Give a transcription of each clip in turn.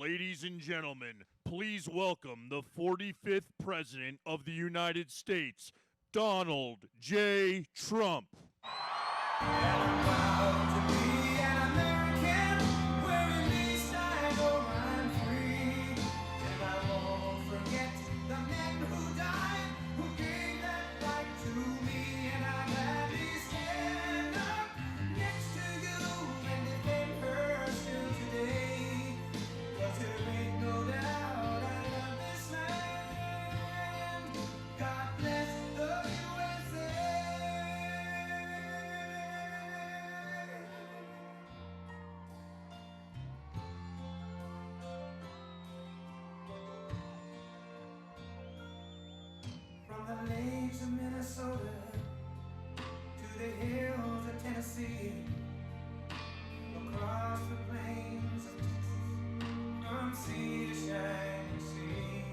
Ladies and gentlemen, please welcome the 45th President of the United States, Donald J. Trump. I'm proud to be an American, where at least I know I'm free. And I won't forget the men who died, who gave that right to me. And I'm gladly stand up next to you and defend her still today. 'Cause there ain't no doubt I love this land. God bless the USA. From the lakes of Minnesota to the hills of Tennessee, across the plains of Texas, from sea to shining sea,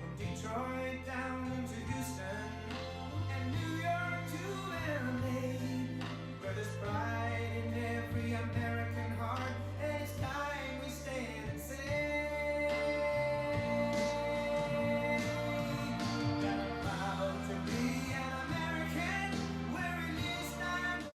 from Detroit down to Houston and New York to LA, where there's pride in every American heart, and it's time we stand and say that I'm proud to be an American, where at least I'm.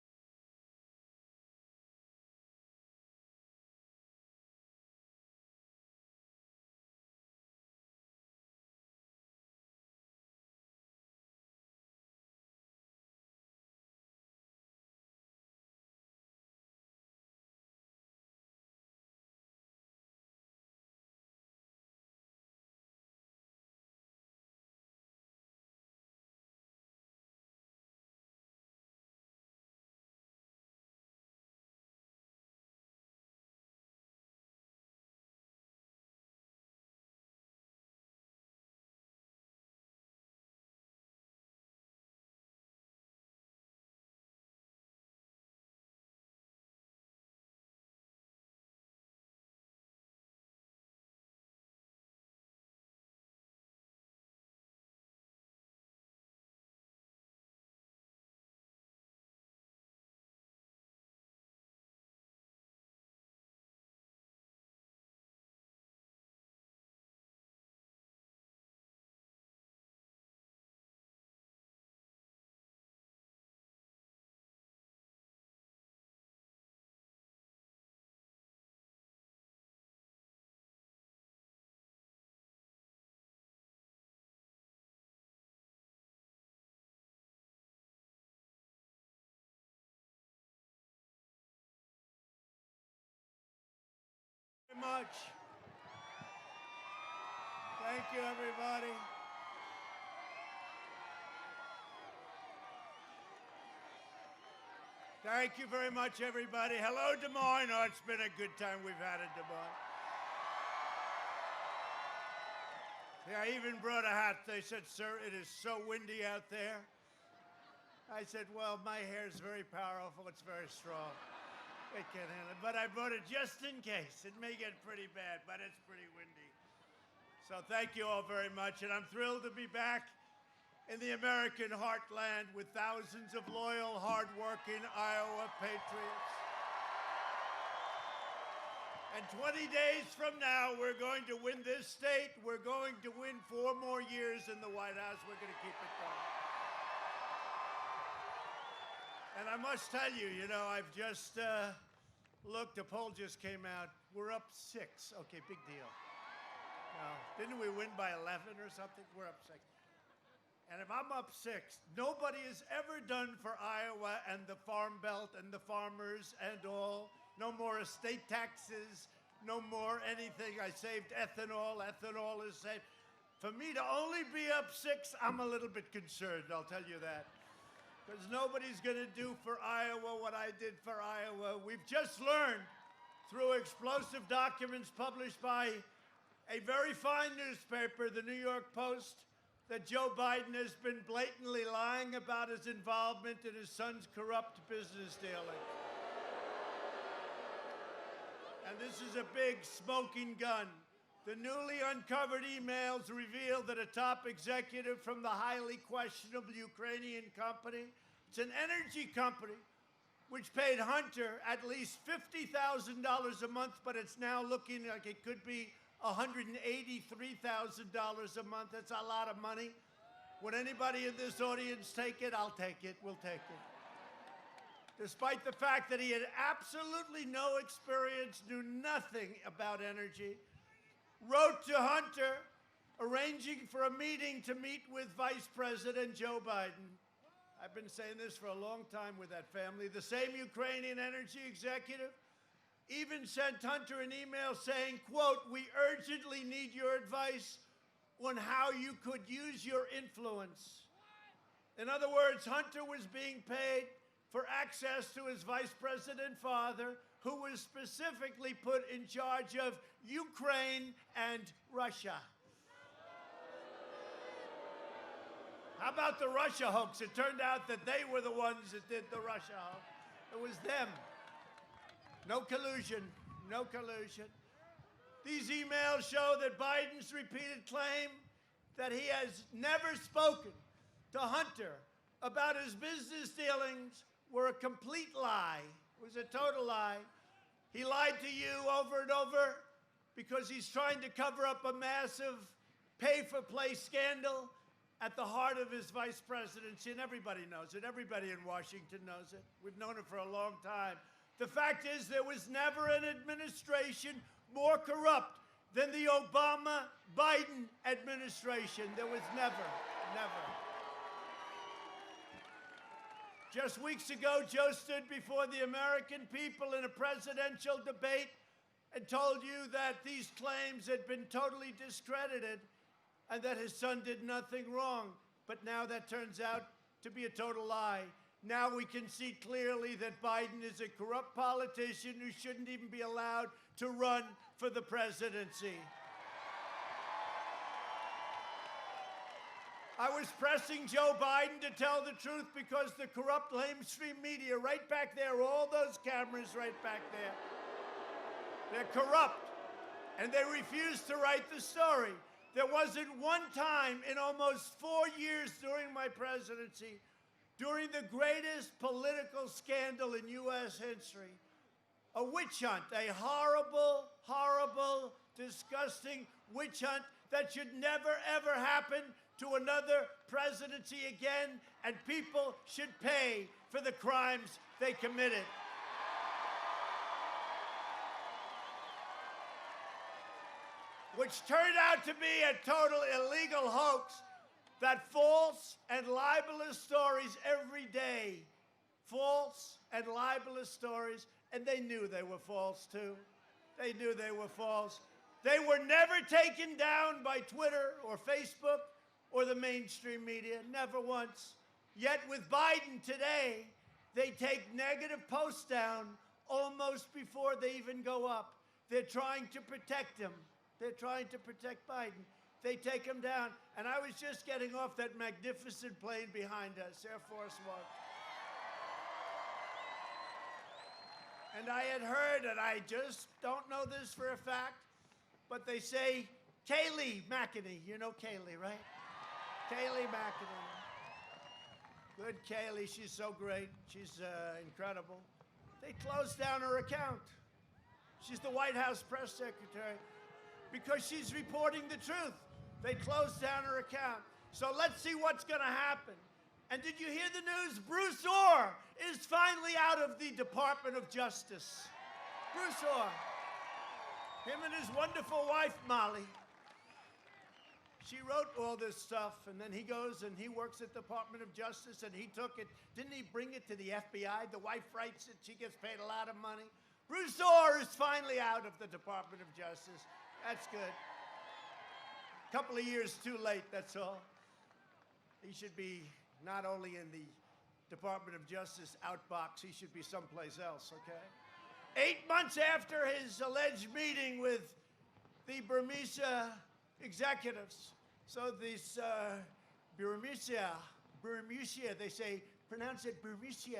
Very much. Thank you, everybody. Thank you very much, everybody. Hello, Des Moines. Oh, it's been a good time we've had in Des Moines. Yeah, I even brought a hat. They said, "Sir, it is so windy out there." I said, "Well, my hair is very powerful. It's very strong. It can handle it." But I brought it just in case. It may get pretty bad, but it's pretty windy. So thank you all very much. And I'm thrilled to be back in the American heartland with thousands of loyal, hardworking Iowa patriots. And 20 days from now, we're going to win this state. We're going to win 4 more years in the White House. We're going to keep it going. And I must tell you, I've just looked, a poll just came out. We're up 6. Okay, big deal. No, didn't we win by 11 or something? We're up 6. And if I'm up 6, nobody has ever done for Iowa and the Farm Belt and the farmers and all. No more estate taxes, no more anything. I saved ethanol. Ethanol is saved. For me to only be up 6, I'm a little bit concerned, I'll tell you that. Because nobody's going to do for Iowa what I did for Iowa. We've just learned through explosive documents published by a very fine newspaper, the New York Post, that Joe Biden has been blatantly lying about his involvement in his son's corrupt business dealings. And this is a big smoking gun. The newly uncovered emails reveal that a top executive from the highly questionable Ukrainian company, it's an energy company, which paid Hunter at least $50,000 a month, but it's now looking like it could be $183,000 a month. That's a lot of money. Would anybody in this audience take it? I'll take it. We'll take it. Despite the fact that he had absolutely no experience, knew nothing about energy, wrote to Hunter, arranging for a meeting to meet with Vice President Joe Biden. I've been saying this for a long time with that family. The same Ukrainian energy executive even sent Hunter an email saying, quote, "We urgently need your advice on how you could use your influence." In other words, Hunter was being paid for access to his vice president father, who was specifically put in charge of Ukraine and Russia. How about the Russia hoax? It turned out that they were the ones that did the Russia hoax. It was them. No collusion, no collusion. These emails show that Biden's repeated claim that he has never spoken to Hunter about his business dealings were a complete lie. It was a total lie. He lied to you over and over because he's trying to cover up a massive pay-for-play scandal at the heart of his vice presidency, and everybody knows it. Everybody in Washington knows it. We've known it for a long time. The fact is, there was never an administration more corrupt than the Obama-Biden administration. There was never. Just weeks ago, Joe stood before the American people in a presidential debate and told you that these claims had been totally discredited and that his son did nothing wrong. But now that turns out to be a total lie. Now we can see clearly that Biden is a corrupt politician who shouldn't even be allowed to run for the presidency. I was pressing Joe Biden to tell the truth because the corrupt mainstream media, right back there, all those cameras right back there, they're corrupt, and they refuse to write the story. There wasn't one time in almost 4 years during my presidency, during the greatest political scandal in U.S. history, a witch hunt, a horrible, horrible, disgusting witch hunt that should never, ever happen to another presidency again, and people should pay for the crimes they committed. Which turned out to be a total illegal hoax that false and libelous stories every day. False and libelous stories, and they knew they were false too. They knew they were false. They were never taken down by Twitter or Facebook or the mainstream media, never once. Yet with Biden today, they take negative posts down almost before they even go up. They're trying to protect him. They're trying to protect Biden. They take him down. And I was just getting off that magnificent plane behind us, Air Force One. And I had heard, and I just don't know this for a fact, but they say, Kayleigh McEnany. You know Kayleigh, right? Kayleigh McEnany. Good Kayleigh, she's so great. She's incredible. They closed down her account. She's the White House press secretary because she's reporting the truth. They closed down her account. So let's see what's going to happen. And did you hear the news? Bruce Orr is finally out of the Department of Justice. Bruce Orr. Him and his wonderful wife, Molly. She wrote all this stuff, and then he goes and he works at the Department of Justice, and he took it. Didn't he bring it to the FBI? The wife writes it. She gets paid a lot of money. Bruce Orr is finally out of the Department of Justice. That's good. A couple of years too late, that's all. He should be not only in the Department of Justice outbox, he should be someplace else, okay? 8 months after his alleged meeting with the Burmese executives. So this Burmese, they say, pronounce it Burmese.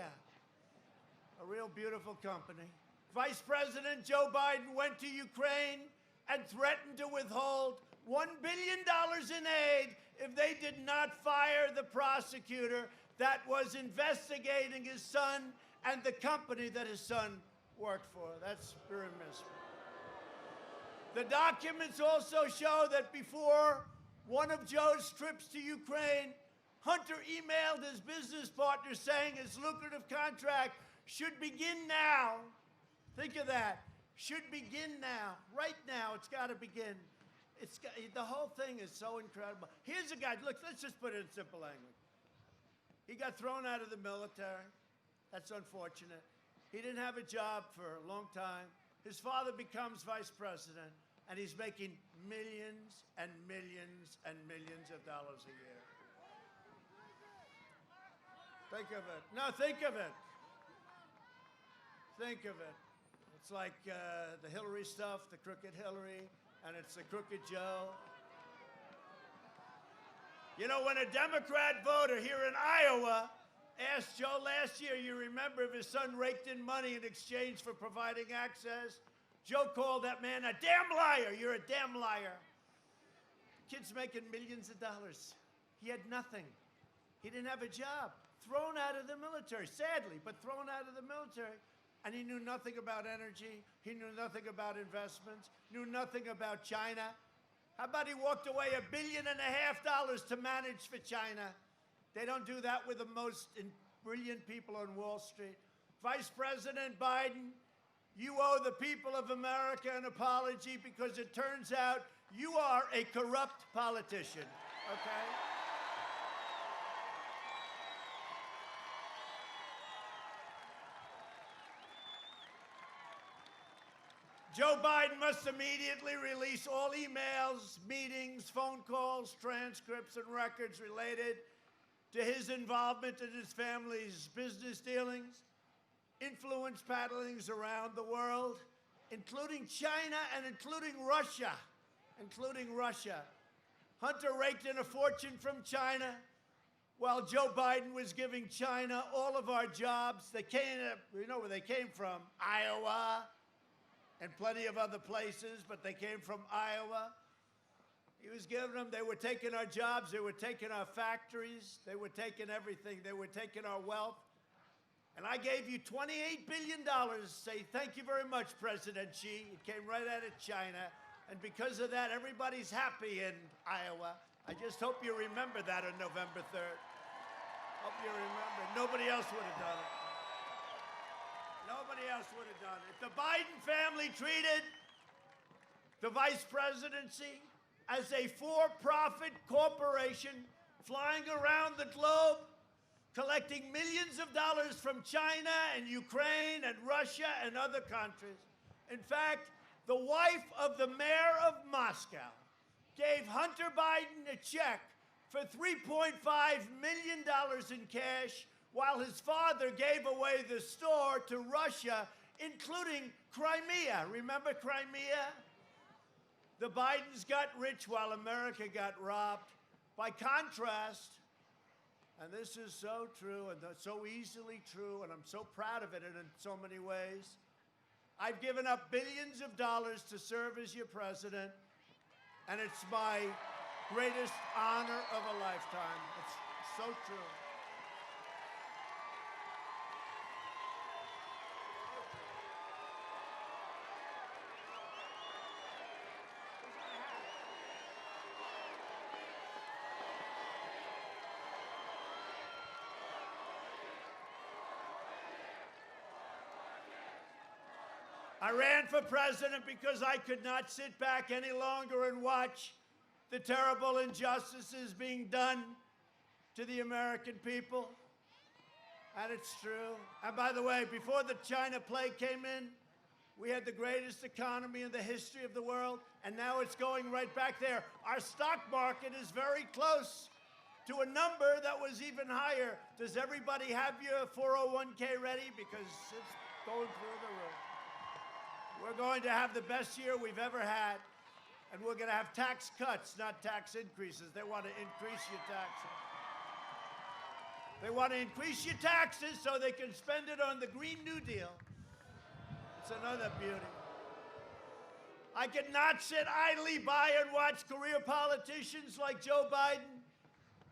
A real beautiful company. Vice President Joe Biden went to Ukraine and threatened to withhold $1 billion in aid if they did not fire the prosecutor that was investigating his son and the company that his son worked for. That's very remiss. The documents also show that before one of Joe's trips to Ukraine, Hunter emailed his business partner saying his lucrative contract should begin now. Think of that. Should begin now. Right now, it's got to begin. The whole thing is so incredible. Here's a guy. Look, let's just put it in simple language. He got thrown out of the military. That's unfortunate. He didn't have a job for a long time. His father becomes vice president, and he's making millions and millions and millions of dollars a year. Think of it. No, think of it. Think of it. It's like the Hillary stuff, the crooked Hillary, and it's the crooked Joe. You know, when a Democrat voter here in Iowa asked Joe last year, you remember, if his son raked in money in exchange for providing access, Joe called that man a damn liar. You're a damn liar. Kid's making millions of dollars. He had nothing. He didn't have a job. Thrown out of the military, sadly, but thrown out of the military. And he knew nothing about energy. He knew nothing about investments, knew nothing about China. How about he walked away $1.5 billion to manage for China? They don't do that with the most brilliant people on Wall Street. Vice President Biden, you owe the people of America an apology, because it turns out you are a corrupt politician, okay? Joe Biden must immediately release all emails, meetings, phone calls, transcripts, and records related to his involvement in his family's business dealings, influence peddlings around the world, including China and including Russia. Hunter raked in a fortune from China while Joe Biden was giving China all of our jobs. They came, you know where they came from, Iowa, and plenty of other places, but they came from Iowa. He was giving them, they were taking our jobs, they were taking our factories, they were taking everything, they were taking our wealth. And I gave you $28 billion, say thank you very much, President Xi. It came right out of China. And because of that, everybody's happy in Iowa. I just hope you remember that on November 3rd. Hope you remember. Nobody else would have done it. Nobody else would have done it. The Biden family treated the vice presidency as a for-profit corporation flying around the globe, collecting millions of dollars from China and Ukraine and Russia and other countries. In fact, the wife of the mayor of Moscow gave Hunter Biden a check for $3.5 million in cash, while his father gave away the store to Russia, including Crimea. Remember Crimea? The Bidens got rich while America got robbed. By contrast, and this is so true and so easily true, and I'm so proud of it in so many ways, I've given up billions of dollars to serve as your president, and it's my greatest honor of a lifetime. It's so true. I ran for president because I could not sit back any longer and watch the terrible injustices being done to the American people. And it's true. And by the way, before the China plague came in, we had the greatest economy in the history of the world, and now it's going right back there. Our stock market is very close to a number that was even higher. Does everybody have your 401k ready? Because it's going through the roof. We're going to have the best year we've ever had, and we're going to have tax cuts, not tax increases. They want to increase your taxes. They want to increase your taxes so they can spend it on the Green New Deal. It's another beauty. I cannot sit idly by and watch career politicians like Joe Biden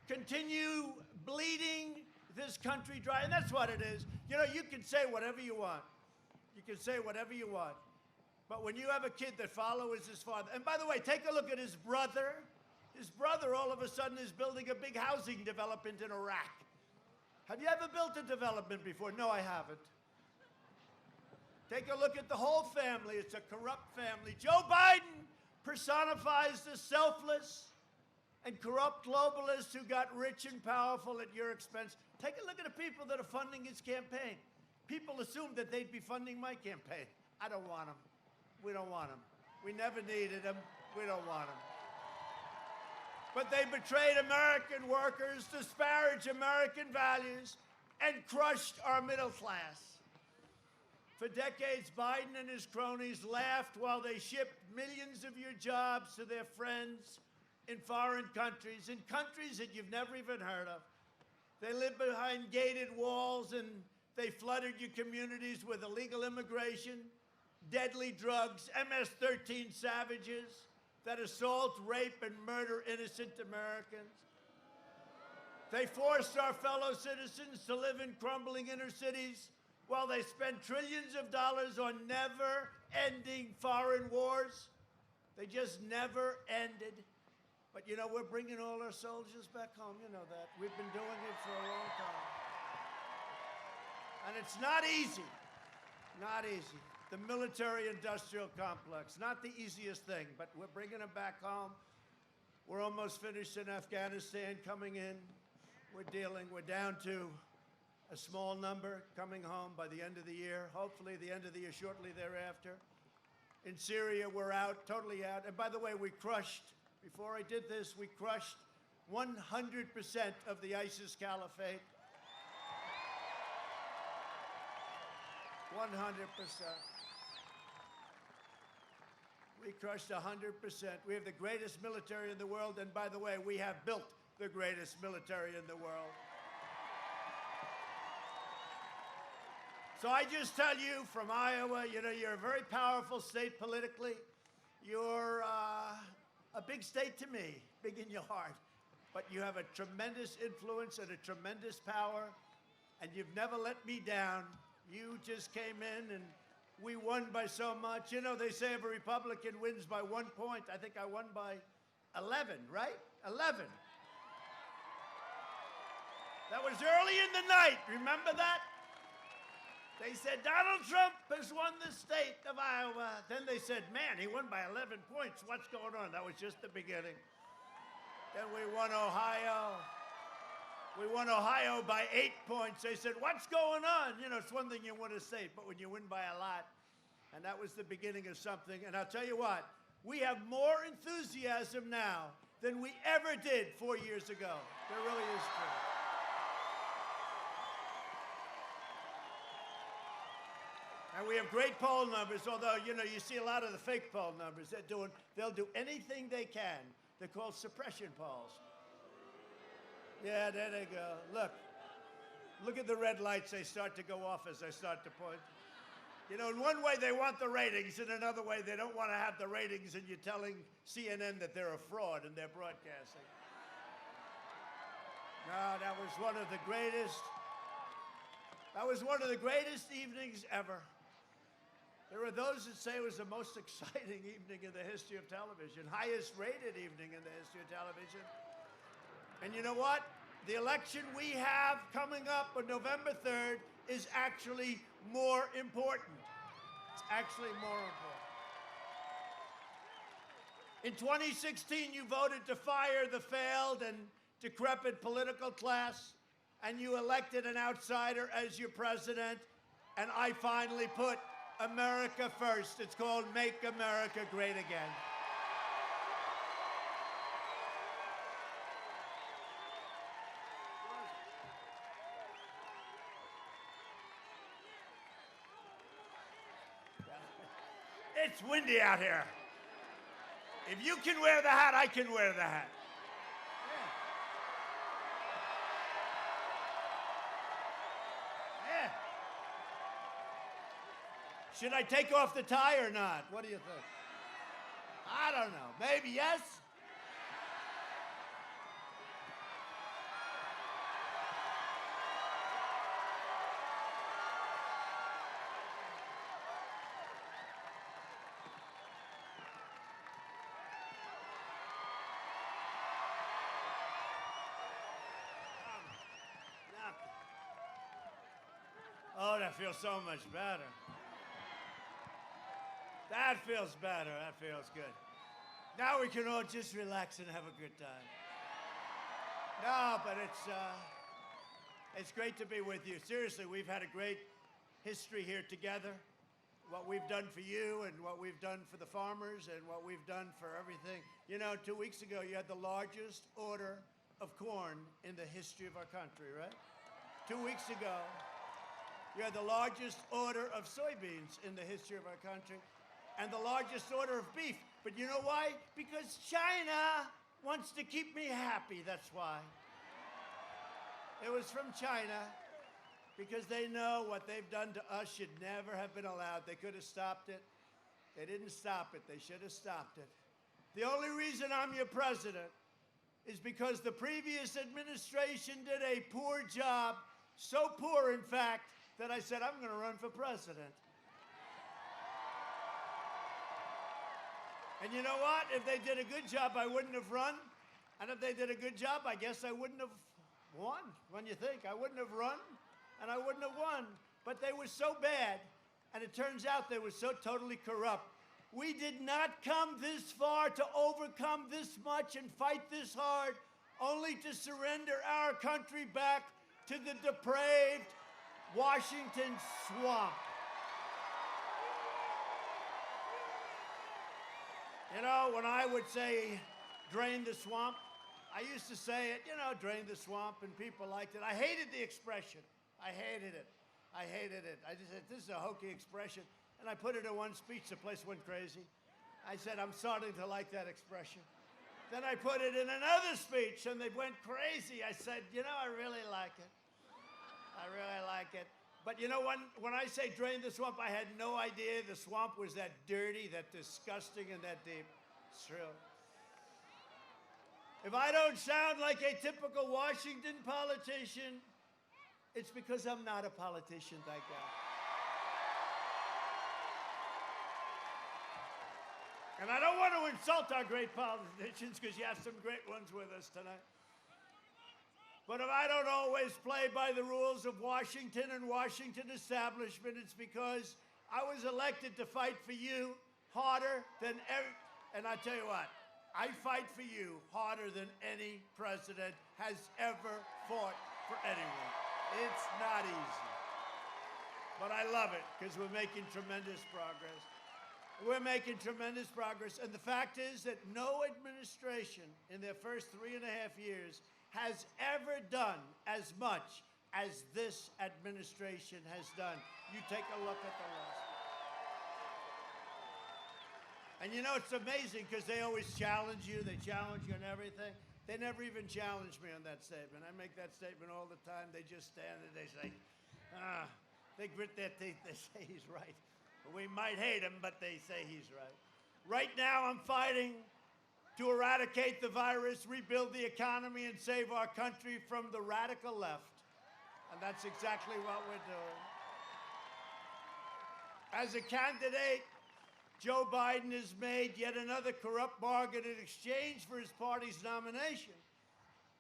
continue bleeding this country dry, and that's what it is. You know, you can say whatever you want. You can say whatever you want. But when you have a kid that follows his father, and by the way, take a look at his brother. His brother all of a sudden is building a big housing development in Iraq. Have you ever built a development before? No, I haven't. Take a look at the whole family. It's a corrupt family. Joe Biden personifies the selfless and corrupt globalists who got rich and powerful at your expense. Take a look at the people that are funding his campaign. People assumed that they'd be funding my campaign. I don't want them. We don't want them. We never needed them. We don't want them. But they betrayed American workers, disparaged American values, and crushed our middle class. For decades, Biden and his cronies laughed while they shipped millions of your jobs to their friends in foreign countries, in countries that you've never even heard of. They lived behind gated walls and they flooded your communities with illegal immigration, deadly drugs, MS-13 savages that assault, rape, and murder innocent Americans. They forced our fellow citizens to live in crumbling inner cities while they spent trillions of dollars on never-ending foreign wars. They just never ended. But you know, we're bringing all our soldiers back home. You know that. We've been doing it for a long time. And it's not easy. Not easy. The military-industrial complex, not the easiest thing, but we're bringing them back home. We're almost finished in Afghanistan, coming in. We're down to a small number coming home by the end of the year, hopefully the end of the year, shortly thereafter. In Syria, we're out, totally out. And by the way, before I did this, we crushed 100% of the ISIS caliphate. 100%. We crushed 100%. We have the greatest military in the world, and by the way, we have built the greatest military in the world. So I just tell you from Iowa, you know, you're a very powerful state politically. You're a big state to me, big in your heart. But you have a tremendous influence and a tremendous power, and you've never let me down. You just came in and we won by so much. You know, they say if a Republican wins by 1 point, I think I won by 11, right? 11. That was early in the night. Remember that? They said, Donald Trump has won the state of Iowa. Then they said, man, he won by 11 points. What's going on? That was just the beginning. Then we won Ohio. We won Ohio by 8 points. They said, what's going on? You know, it's one thing you win a state, but when you win by a lot, and that was the beginning of something. And I'll tell you what, we have more enthusiasm now than we ever did 4 years ago. There really is true. And we have great poll numbers, although, you know, you see a lot of the fake poll numbers. They'll do anything they can. They're called suppression polls. Yeah, there they go. Look at the red lights. They start to go off as I start to point. You know, in one way they want the ratings, in another way they don't want to have the ratings, and you're telling CNN that they're a fraud in their broadcasting. No, that was one of the greatest evenings ever. There are those that say it was the most exciting evening in the history of television, highest rated evening in the history of television. And you know what? The election we have coming up on November 3rd is actually more important. It's actually more important. In 2016, you voted to fire the failed and decrepit political class, and you elected an outsider as your president, and I finally put America first. It's called Make America Great Again. It's windy out here. If you can wear the hat, I can wear the hat. Yeah. Should I take off the tie or not? What do you think? I don't know. Maybe yes? Oh, that feels so much better. That feels better. That feels good. Now we can all just relax and have a good time. No, but it's great to be with you. Seriously, we've had a great history here together. What we've done for you and what we've done for the farmers and what we've done for everything. You know, 2 weeks ago, you had the largest order of corn in the history of our country, right? 2 weeks ago, you had the largest order of soybeans in the history of our country and the largest order of beef. But you know why? Because China wants to keep me happy, that's why. It was from China because they know what they've done to us should never have been allowed. They could have stopped it. They didn't stop it. They should have stopped it. The only reason I'm your president is because the previous administration did a poor job, so poor, in fact, that I said, I'm going to run for president. And you know what? If they did a good job, I wouldn't have run. And if they did a good job, I guess I wouldn't have won. When you think, I wouldn't have run, and I wouldn't have won. But they were so bad, and it turns out they were so totally corrupt. We did not come this far to overcome this much and fight this hard, only to surrender our country back to the depraved Washington swamp. You know, when I would say, drain the swamp, I used to say it, you know, drain the swamp, and people liked it. I hated the expression. I hated it. I hated it. I just said, this is a hokey expression. And I put it in one speech, the place went crazy. I said, I'm starting to like that expression. Then I put it in another speech, and they went crazy. I said, you know, I really like it. I really like it. But you know, when I say drain the swamp, I had no idea the swamp was that dirty, that disgusting, and that deep. It's true. If I don't sound like a typical Washington politician, it's because I'm not a politician, thank God. And I don't want to insult our great politicians because you have some great ones with us tonight. But if I don't always play by the rules of Washington and Washington establishment, it's because I was elected to fight for you harder than ever. And I tell you what, I fight for you harder than any president has ever fought for anyone. It's not easy. But I love it because we're making tremendous progress. We're making tremendous progress. And the fact is that no administration in their first 3.5 years has ever done as much as this administration has done. You take a look at the list. And you know, it's amazing because they always challenge you. They challenge you on everything. They never even challenge me on that statement. I make that statement all the time. They just stand and they say, they grit their teeth. They say he's right. We might hate him, but they say he's right. Right now, I'm fighting to eradicate the virus, rebuild the economy, and save our country from the radical left. And that's exactly what we're doing. As a candidate, Joe Biden has made yet another corrupt bargain in exchange for his party's nomination.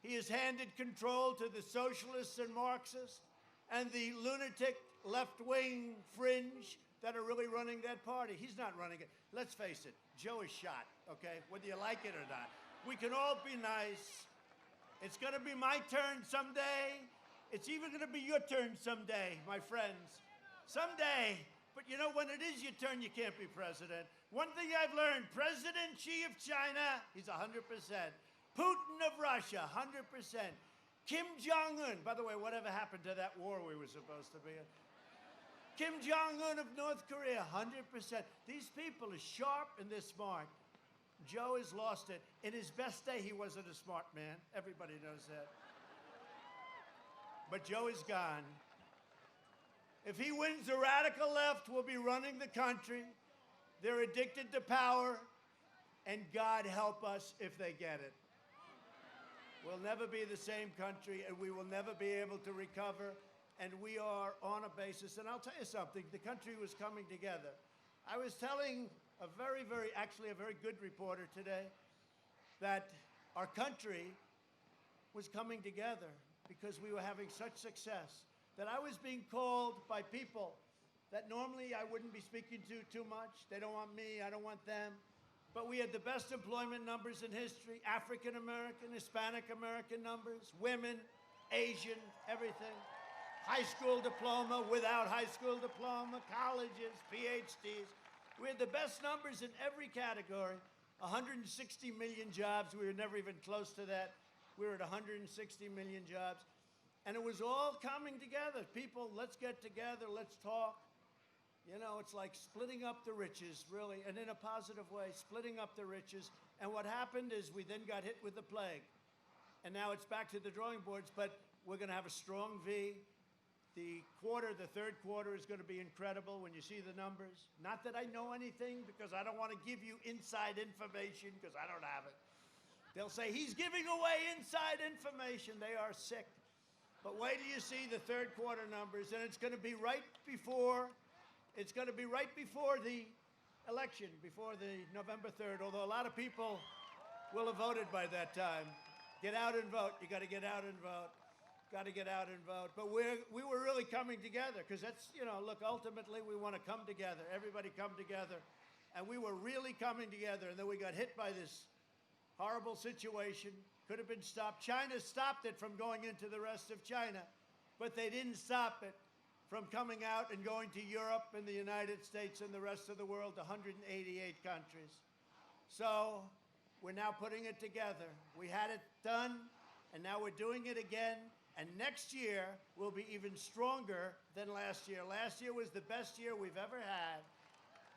He has handed control to the socialists and Marxists and the lunatic left-wing fringe that are really running that party. He's not running it. Let's face it, Joe is shot, okay? Whether you like it or not. We can all be nice. It's gonna be my turn someday. It's even gonna be your turn someday, my friends. Someday. But you know, when it is your turn, you can't be president. One thing I've learned, President Xi of China, he's 100%. Putin of Russia, 100%. Kim Jong-un, by the way, whatever happened to that war we were supposed to be in? Kim Jong-un of North Korea, 100%. These people are sharp and they're smart. Joe has lost it. In his best day, he wasn't a smart man. Everybody knows that. But Joe is gone. If he wins, the radical left will be running the country. They're addicted to power, and God help us if they get it. We'll never be the same country, and we will never be able to recover. And we are on a basis, and I'll tell you something, the country was coming together. I was telling a very good reporter today that our country was coming together because we were having such success. that I was being called by people that normally I wouldn't be speaking to too much. They don't want me, I don't want them. But we had the best employment numbers in history, African American, Hispanic American numbers, women, Asian, everything. High school diploma, without high school diploma, colleges, PhDs. We had the best numbers in every category. 160 million jobs, we were never even close to that. We were at 160 million jobs. And it was all coming together. People, let's get together, let's talk. You know, it's like splitting up the riches, really, and in a positive way, splitting up the riches. And what happened is we then got hit with the plague. And now it's back to the drawing boards, but we're going to have a strong V. The third quarter is going to be incredible when you see the numbers. Not that I know anything, because I don't want to give you inside information, because I don't have it. They'll say, he's giving away inside information. They are sick. But wait till you see the third quarter numbers, and it's going to be right before the election, before the November 3rd, although a lot of people will have voted by that time. Get out and vote. You got to get out and vote. Got to get out and vote. But we were really coming together, because that's, you know, look, ultimately we want to come together. Everybody come together. And we were really coming together. And then we got hit by this horrible situation. Could have been stopped. China stopped it from going into the rest of China, but they didn't stop it from coming out and going to Europe and the United States and the rest of the world, 188 countries. So we're now putting it together. We had it done, and now we're doing it again. And next year will be even stronger than last year. Last year was the best year we've ever had.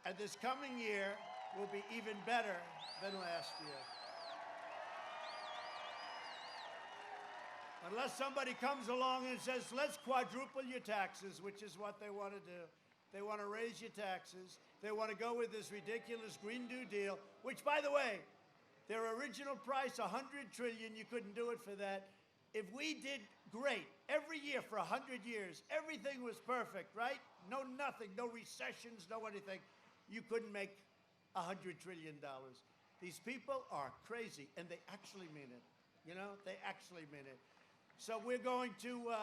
And this coming year will be even better than last year. Unless somebody comes along and says, let's quadruple your taxes, which is what they want to do. They want to raise your taxes. They want to go with this ridiculous Green New Deal, which, by the way, their original price, $100 trillion, you couldn't do it for that. If we did great every year for 100 years, everything was perfect, right? No nothing, no recessions, no anything. You couldn't make $100 trillion. These people are crazy, and they actually mean it. You know, they actually mean it. So we're going to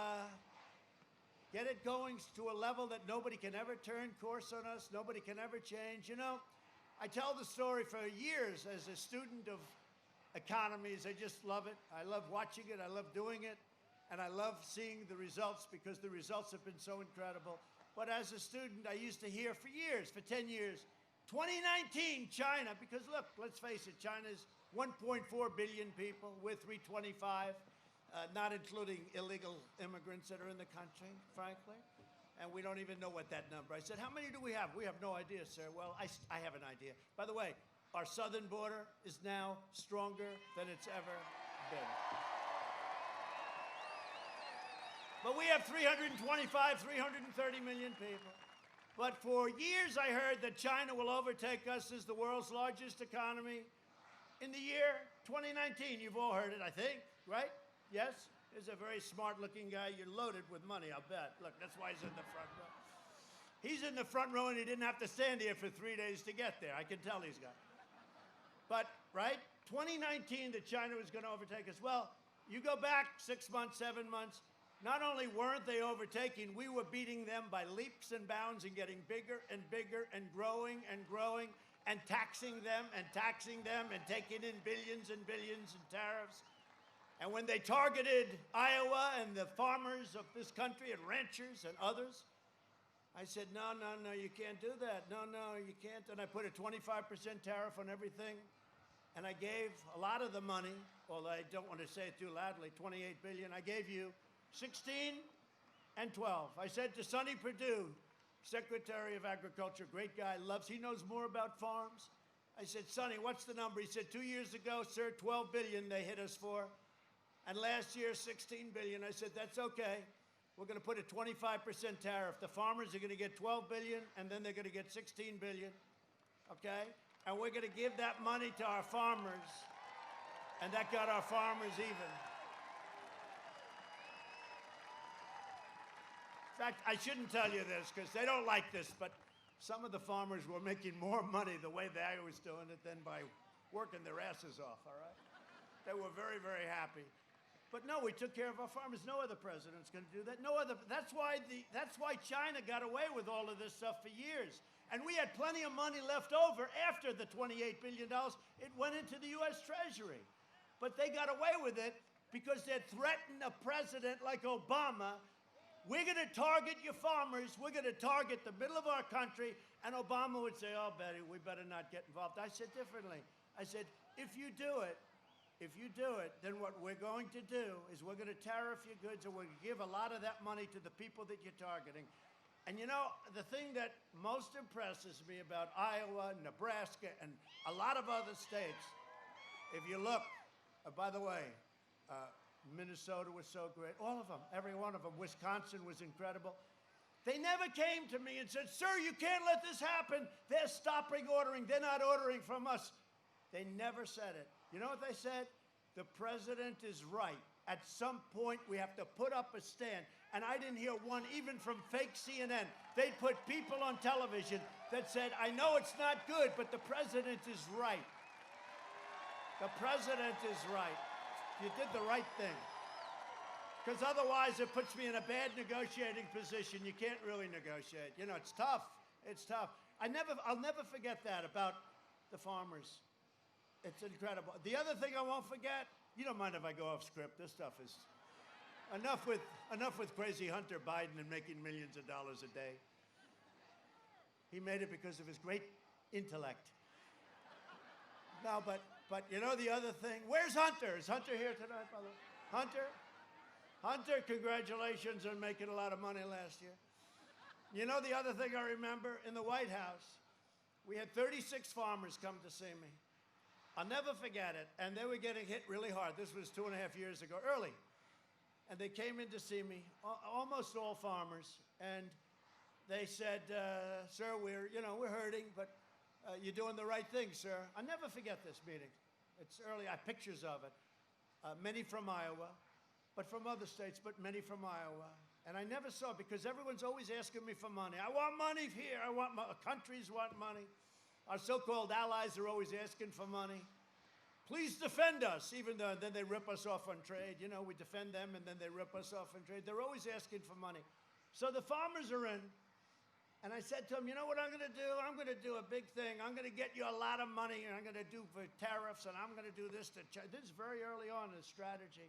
get it going to a level that nobody can ever turn course on us, nobody can ever change. You know, I tell the story for years as a student of economies. I just love it. I love watching it. I love doing it. And I love seeing the results, because the results have been so incredible. But as a student, I used to hear for years, for 10 years, 2019, China, because look, let's face it, China's 1.4 billion people. We're 325, not including illegal immigrants that are in the country, frankly. And we don't even know what that number. I said, how many do we have? We have no idea, sir. Well, I have an idea. By the way, our southern border is now stronger than it's ever been. But we have 325, 330 million people. But for years I heard that China will overtake us as the world's largest economy in the year 2019. You've all heard it, I think, right? Yes? He's a very smart-looking guy. You're loaded with money, I'll bet. Look, that's why he's in the front row. He's in the front row, and he didn't have to stand here for 3 days to get there. I can tell he's got. But, right, 2019 that China was going to overtake us. Well, you go back 6 months, 7 months, not only weren't they overtaking, we were beating them by leaps and bounds and getting bigger and bigger and growing and taxing them and taking in billions and billions in tariffs. And when they targeted Iowa and the farmers of this country and ranchers and others, I said, no, you can't do that. No, you can't. And I put a 25% tariff on everything. And I gave a lot of the money, although I don't want to say it too loudly, $28 billion. I gave you 16 and 12. I said to Sonny Perdue, Secretary of Agriculture, great guy, he knows more about farms. I said, Sonny, what's the number? He said, 2 years ago, sir, 12 billion they hit us for. And last year, 16 billion. I said, that's okay. We're going to put a 25% tariff. The farmers are going to get 12 billion, and then they're going to get 16 billion, okay? And we're going to give that money to our farmers, and that got our farmers even. In fact, I shouldn't tell you this, because they don't like this, but some of the farmers were making more money the way they was doing it than by working their asses off, all right? They were very, very happy. But no, we took care of our farmers. No other president's going to do that. No other. That's why China got away with all of this stuff for years. And we had plenty of money left over after the $28 billion. It went into the U.S. Treasury. But they got away with it because they'd threatened a president like Obama. We're going to target your farmers. We're going to target the middle of our country. And Obama would say, oh, Betty, we better not get involved. I said differently. I said, if you do it, then what we're going to do is we're going to tariff your goods, and we're going to give a lot of that money to the people that you're targeting. And you know, the thing that most impresses me about Iowa, Nebraska, and a lot of other states, if you look, by the way, Minnesota was so great, all of them, every one of them. Wisconsin was incredible. They never came to me and said, sir, you can't let this happen. They're stopping ordering. They're not ordering from us. They never said it. You know what they said? The president is right. At some point, we have to put up a stand. And I didn't hear one, even from fake CNN. They put people on television that said, I know it's not good, but the president is right. The president is right. You did the right thing. Because otherwise, it puts me in a bad negotiating position. You can't really negotiate. You know, it's tough. It's tough. I'll never forget that about the farmers. It's incredible. The other thing I won't forget, you don't mind if I go off script. This stuff is enough with crazy Hunter Biden and making millions of dollars a day. He made it because of his great intellect. No, but you know the other thing? Where's Hunter? Is Hunter here tonight, by the way? Hunter, congratulations on making a lot of money last year. You know the other thing I remember? In the White House, we had 36 farmers come to see me. I'll never forget it. And they were getting hit really hard. This was 2.5 years ago, early. And they came in to see me, almost all farmers. And they said, sir, we're hurting, but you're doing the right thing, sir. I'll never forget this meeting. It's early. I have pictures of it. Many from Iowa, but from other states, but many from Iowa. And I never saw, because everyone's always asking me for money. I want money here. Countries want money. Our so-called allies are always asking for money. Please defend us, even though then they rip us off on trade. You know, we defend them, and then they rip us off on trade. They're always asking for money. So the farmers are in, and I said to them, you know what I'm going to do? I'm going to do a big thing. I'm going to get you a lot of money, and I'm going to do for tariffs, and I'm going to do this to China. This is very early on in the strategy.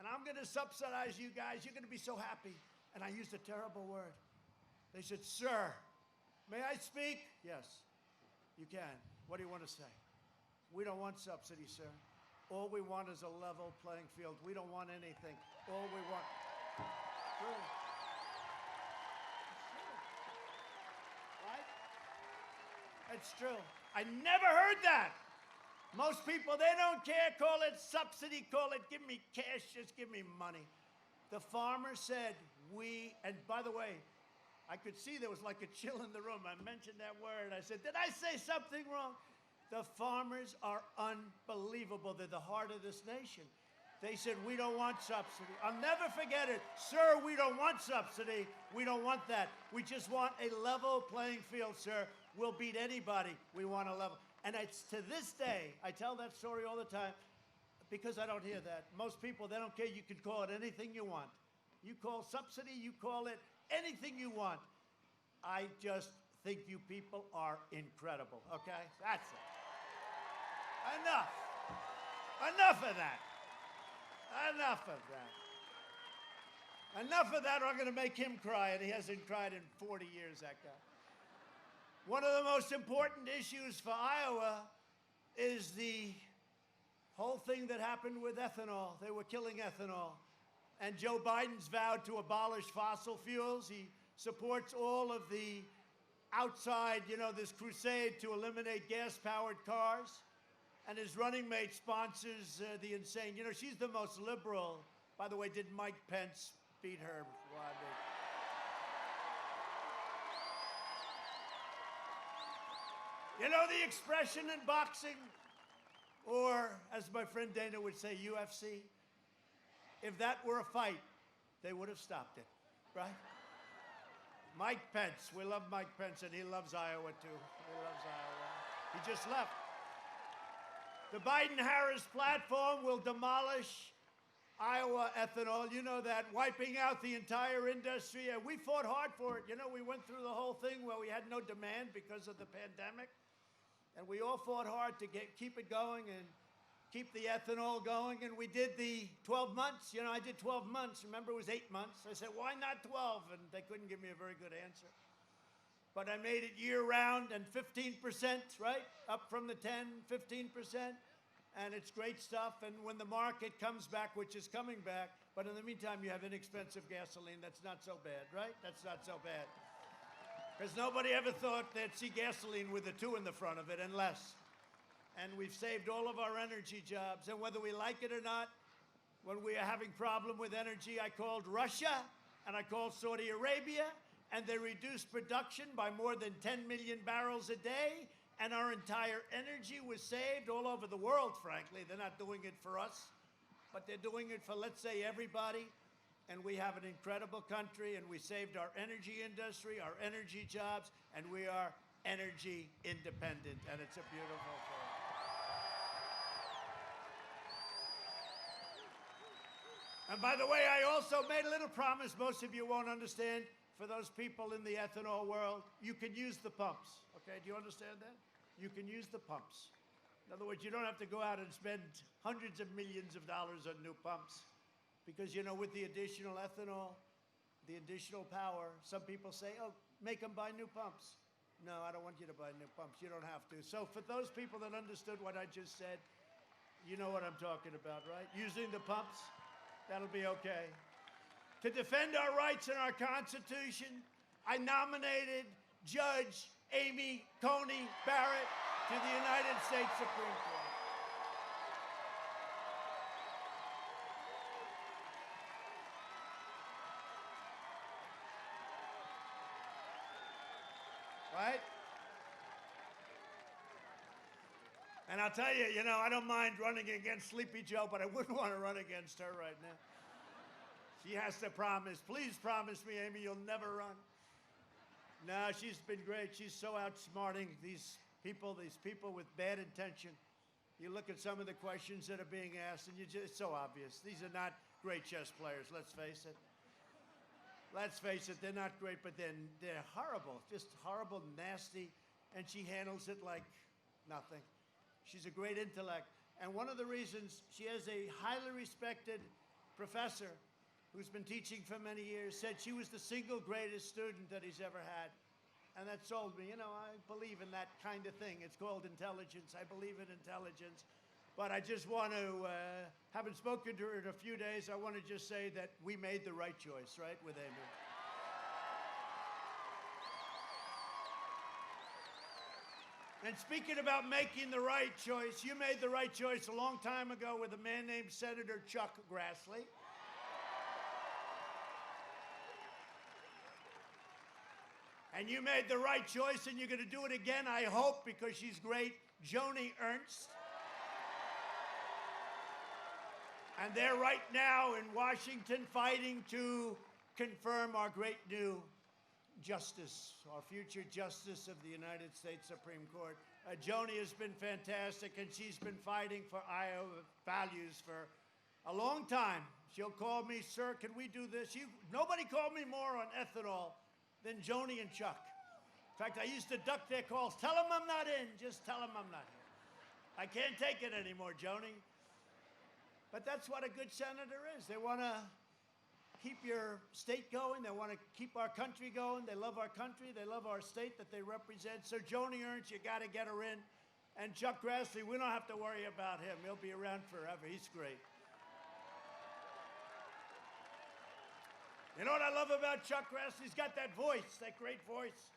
And I'm going to subsidize you guys. You're going to be so happy. And I used a terrible word. They said, sir, may I speak? Yes. You can. What do you want to say? We don't want subsidies, sir. All we want is a level playing field. We don't want anything. All we want. True. Right? It's true. I never heard that. Most people, they don't care. Call it subsidy. Call it, give me cash. Just give me money. The farmer said, and by the way, I could see there was like a chill in the room. I mentioned that word. I said, did I say something wrong? The farmers are unbelievable. They're the heart of this nation. They said, we don't want subsidy. I'll never forget it. Sir, we don't want subsidy. We don't want that. We just want a level playing field, sir. We'll beat anybody. We want a level. And it's to this day, I tell that story all the time because I don't hear that. Most people, they don't care. You can call it anything you want. You call subsidy, you call it anything you want. I just think you people are incredible, okay? That's it. Enough. Enough of that. Enough of that. Enough of that, or I'm going to make him cry, and he hasn't cried in 40 years, that guy. One of the most important issues for Iowa is the whole thing that happened with ethanol. They were killing ethanol. And Joe Biden's vowed to abolish fossil fuels. He supports all of the outside, this crusade to eliminate gas-powered cars. And his running mate sponsors the insane. She's the most liberal. By the way, did Mike Pence beat her? The expression in boxing, or as my friend Dana would say, UFC, if that were a fight, they would have stopped it, right? Mike Pence, we love Mike Pence, and he loves Iowa, too. He loves Iowa. He just left. The Biden-Harris platform will demolish Iowa ethanol, you know that, wiping out the entire industry. And we fought hard for it. You know, we went through the whole thing where we had no demand because of the pandemic. And we all fought hard to keep it going and keep the ethanol going. And we did the 12 months. You know, I did 12 months. Remember, it was 8 months. I said, why not 12? And they couldn't give me a very good answer. But I made it year round and 15%, right? Up from the 10, 15%. And it's great stuff. And when the market comes back, which is coming back, but in the meantime, you have inexpensive gasoline. That's not so bad, right? That's not so bad. Because nobody ever thought they'd see gasoline with a 2 in the front of it and less. And we've saved all of our energy jobs. And whether we like it or not, when we are having problem with energy, I called Russia and I called Saudi Arabia, and they reduced production by more than 10 million barrels a day, and our entire energy was saved all over the world, frankly. They're not doing it for us, but they're doing it for, let's say, everybody. And we have an incredible country, and we saved our energy industry, our energy jobs, and we are energy independent, and it's a beautiful thing. And by the way, I also made a little promise most of you won't understand. For those people in the ethanol world, you can use the pumps. Okay, do you understand that? You can use the pumps. In other words, you don't have to go out and spend hundreds of millions of dollars on new pumps. Because, you know, with the additional ethanol, the additional power, some people say, oh, make them buy new pumps. No, I don't want you to buy new pumps. You don't have to. So for those people that understood what I just said, you know what I'm talking about, right? Using the pumps, that'll be okay. To defend our rights and our Constitution, I nominated Judge Amy Coney Barrett to the United States Supreme Court. Right? And I'll tell you, you know, I don't mind running against Sleepy Joe, but I wouldn't want to run against her right now. She has to promise. Please promise me, Amy, you'll never run. No, she's been great. She's so outsmarting these people with bad intention. You look at some of the questions that are being asked, and it's so obvious. These are not great chess players, let's face it. Let's face it, they're not great, but they're horrible, just horrible, nasty, and she handles it like nothing. She's a great intellect. And one of the reasons she has a highly respected professor who's been teaching for many years, said she was the single greatest student that he's ever had. And that sold me. You know, I believe in that kind of thing. It's called intelligence. I believe in intelligence. But I just want to, having spoken to her in a few days, I want to just say that we made the right choice, right, with Amy. And speaking about making the right choice, you made the right choice a long time ago with a man named Senator Chuck Grassley. And you made the right choice, and you're going to do it again, I hope, because she's great, Joni Ernst. And they're right now in Washington fighting to confirm our great new justice, our future justice of the United States Supreme Court. Joni has been fantastic, and she's been fighting for Iowa values for a long time. She'll call me, sir, can we do this? Nobody called me more on ethanol than Joni and Chuck. In fact, I used to duck their calls. Tell them I'm not in. Just tell them I'm not here. I can't take it anymore, Joni. But that's what a good senator is. They want to keep your state going. They want to keep our country going. They love our country. They love our state that they represent. So Joni Ernst, you got to get her in. And Chuck Grassley, we don't have to worry about him. He'll be around forever. He's great. You know what I love about Chuck Grassley? He's got that voice, that great voice.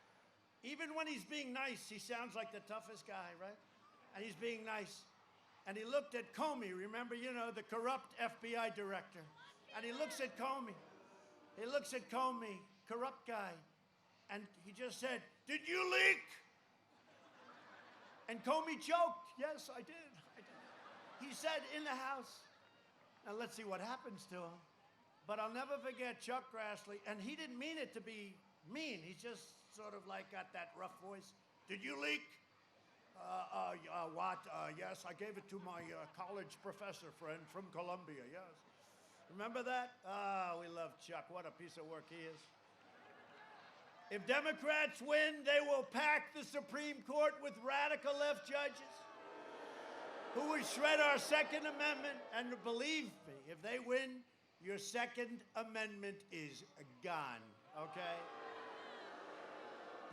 Even when he's being nice, he sounds like the toughest guy, right? And he's being nice. And he looked at Comey, remember, you know, the corrupt FBI director. And he looks at Comey. He looks at Comey, corrupt guy. And he just said, did you leak? And Comey joked, yes, I did. He said, in the House. Now let's see what happens to him. But I'll never forget Chuck Grassley, and he didn't mean it to be mean. He just sort of like got that rough voice. Did you leak? What? Yes, I gave it to my college professor friend from Columbia, yes. Remember that? Ah, we love Chuck. What a piece of work he is. If Democrats win, they will pack the Supreme Court with radical left judges who would shred our Second Amendment. And believe me, if they win, your Second Amendment is gone, okay?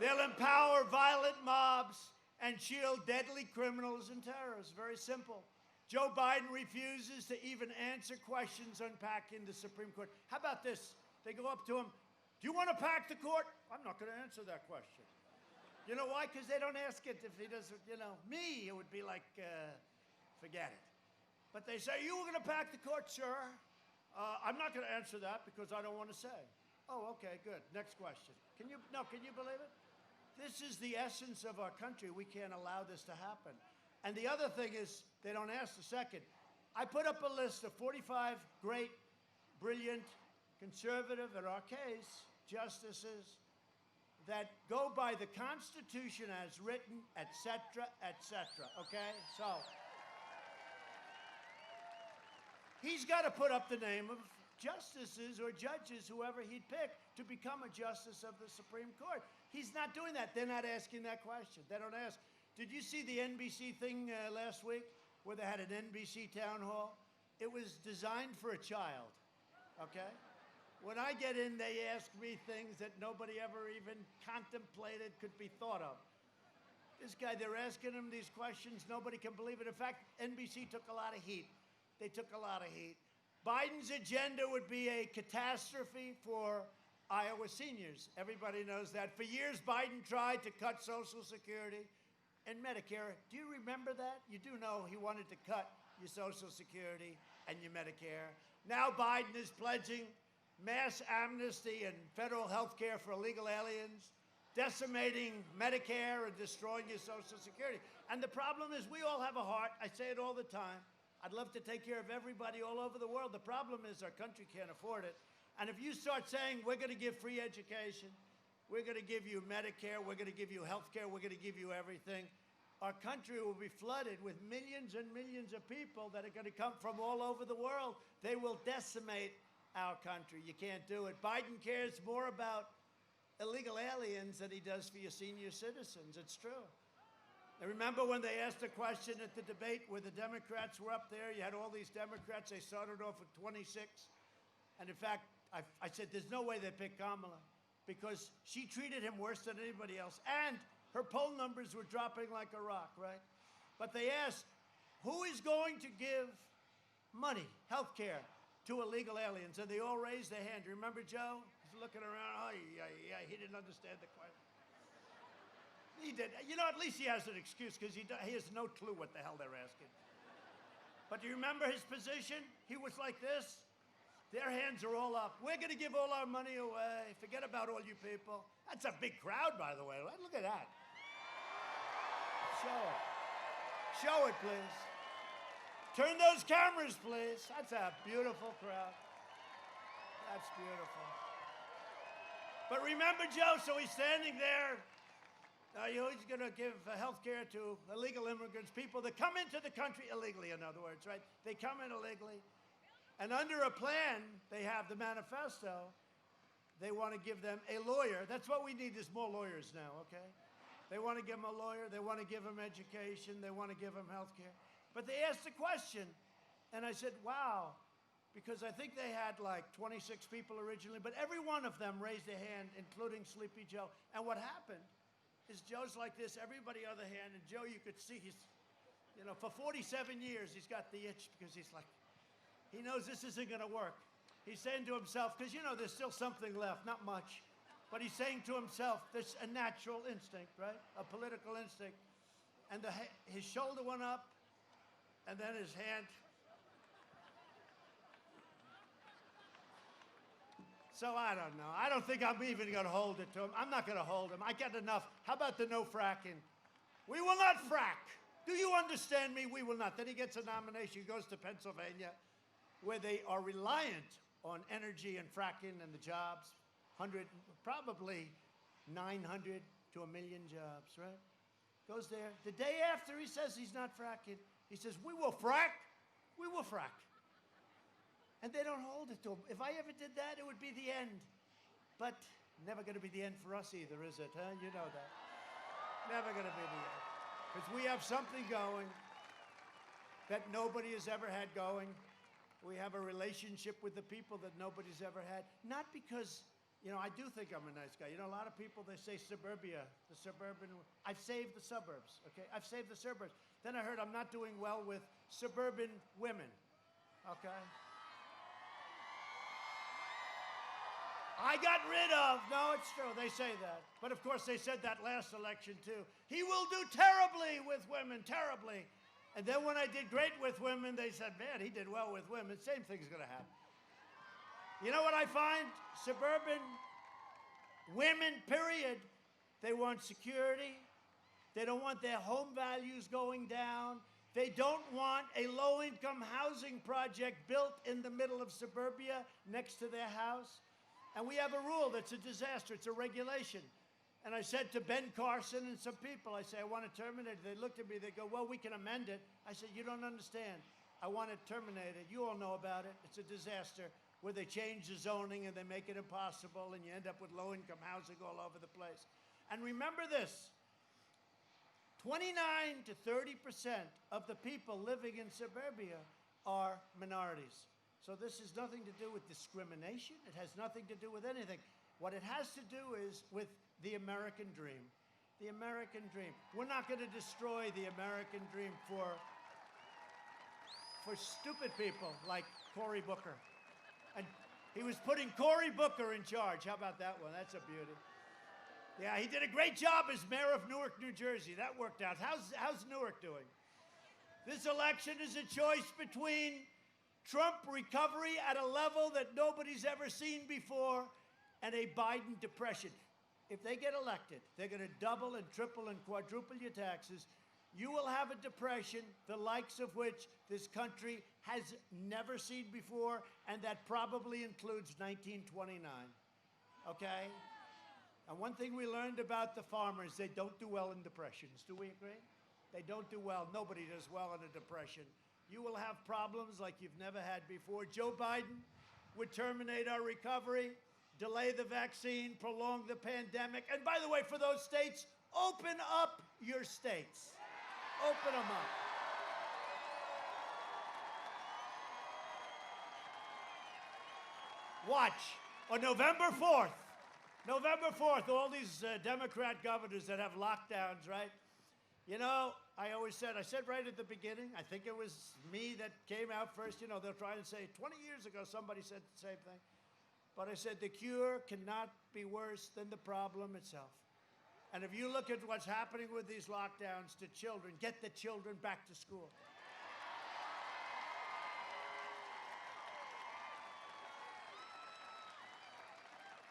They'll empower violent mobs and shield deadly criminals and terrorists. Very simple. Joe Biden refuses to even answer questions unpacking the Supreme Court. How about this? They go up to him, do you want to pack the court? I'm not going to answer that question. You know why? Because they don't ask it if he doesn't, me, it would be like, forget it. But they say, you were going to pack the court, sir? I'm not going to answer that because I don't want to say. Oh, okay, good. Next question. Can you believe it? This is the essence of our country. We can't allow this to happen. And the other thing is, they don't ask the second. I put up a list of 45 great, brilliant, conservative, in our case, justices that go by the Constitution as written, et cetera, okay? So, he's got to put up the name of justices or judges, whoever he'd pick, to become a justice of the Supreme Court. He's not doing that. They're not asking that question. They don't ask. Did you see the NBC thing last week where they had an NBC town hall? It was designed for a child, okay? When I get in, they ask me things that nobody ever even contemplated could be thought of. This guy, they're asking him these questions. Nobody can believe it. In fact, NBC took a lot of heat. They took a lot of heat. Biden's agenda would be a catastrophe for Iowa seniors. Everybody knows that. For years, Biden tried to cut Social Security and Medicare. Do you remember that? You do know he wanted to cut your Social Security and your Medicare. Now Biden is pledging mass amnesty and federal health care for illegal aliens, decimating Medicare and destroying your Social Security. And the problem is we all have a heart. I say it all the time. I'd love to take care of everybody all over the world. The problem is our country can't afford it. And if you start saying we're going to give free education, we're going to give you Medicare, we're going to give you health care, we're going to give you everything, our country will be flooded with millions and millions of people that are going to come from all over the world. They will decimate our country. You can't do it. Biden cares more about illegal aliens than he does for your senior citizens. It's true. And remember when they asked a question at the debate where the Democrats were up there? You had all these Democrats. They started off with 26. And in fact, I said, there's no way they picked Kamala because she treated him worse than anybody else. And her poll numbers were dropping like a rock, right? But they asked, who is going to give money, health care, to illegal aliens? And they all raised their hand. Remember Joe? He's looking around. Oh, yeah, he didn't understand the question. He did. You know, at least he has an excuse because he has no clue what the hell they're asking. But do you remember his position? He was like this. Their hands are all up. We're going to give all our money away. Forget about all you people. That's a big crowd, by the way. Look at that. Show it. Show it, please. Turn those cameras, please. That's a beautiful crowd. That's beautiful. But remember Joe, so he's standing there. He's going to give health care to illegal immigrants, people that come into the country illegally, in other words, right? They come in illegally. And under a plan, they have the manifesto. They want to give them a lawyer. That's what we need is more lawyers now, okay? They want to give them a lawyer. They want to give them education. They want to give them health care. But they asked the question, and I said, wow, because I think they had like 26 people originally, but every one of them raised their hand, including Sleepy Joe. And what happened is Joe's like this, everybody other hand, and Joe, you could see he's, for 47 years, he's got the itch because he's like, he knows this isn't going to work. He's saying to himself, because, there's still something left, not much, but he's saying to himself, there's a natural instinct, right? A political instinct. And his shoulder went up, and then his hand. So I don't know. I don't think I'm even going to hold it to him. I'm not going to hold him. I got enough. How about the no fracking? We will not frack. Do you understand me? We will not. Then he gets a nomination. He goes to Pennsylvania, where they are reliant on energy and fracking and the jobs. Probably 900 to 1 million jobs, right? Goes there. The day after he says he's not fracking, he says, we will frack. We will frack. And they don't hold it to them. If I ever did that, it would be the end. But never going to be the end for us either, is it? Huh? You know that. Never going to be the end. Because we have something going that nobody has ever had going. We have a relationship with the people that nobody's ever had. Not because, you know, I do think I'm a nice guy. You know, a lot of people, they say suburbia, the suburban. I've saved the suburbs, okay? I've saved the suburbs. Then I heard I'm not doing well with suburban women, okay? I got rid of, no, it's true, they say that. But of course they said that last election too. He will do terribly with women, terribly. And then when I did great with women, they said, man, he did well with women. Same thing's gonna happen. You know what I find? Suburban women, period, they want security. They don't want their home values going down. They don't want a low-income housing project built in the middle of suburbia next to their house. And we have a rule that's a disaster. It's a regulation. And I said to Ben Carson and some people, I say, I want to terminate it. They looked at me, they go, well, we can amend it. I said, you don't understand. I want it terminated. You all know about it. It's a disaster where they change the zoning and they make it impossible and you end up with low-income housing all over the place. And remember this, 29 to 30% of the people living in suburbia are minorities. So this has nothing to do with discrimination. It has nothing to do with anything. What it has to do is with the American dream. The American dream. We're not going to destroy the American dream for stupid people like Cory Booker. And he was putting Cory Booker in charge. How about that one? That's a beauty. Yeah, he did a great job as mayor of Newark, New Jersey. That worked out. How's Newark doing? This election is a choice between Trump recovery at a level that nobody's ever seen before and a Biden depression. If they get elected, they're going to double and triple and quadruple your taxes. You will have a depression, the likes of which this country has never seen before, and that probably includes 1929, okay? And one thing we learned about the farmers, they don't do well in depressions. Do we agree? They don't do well. Nobody does well in a depression. You will have problems like you've never had before. Joe Biden would terminate our recovery, delay the vaccine, prolong the pandemic. And by the way, for those states, open up your states. Open them up. Watch. On November 4th, all these Democrat governors that have lockdowns, right? You know, I said right at the beginning, I think it was me that came out first, you know, they'll try and say, 20 years ago, somebody said the same thing. But I said, the cure cannot be worse than the problem itself. And if you look at what's happening with these lockdowns to children, get the children back to school.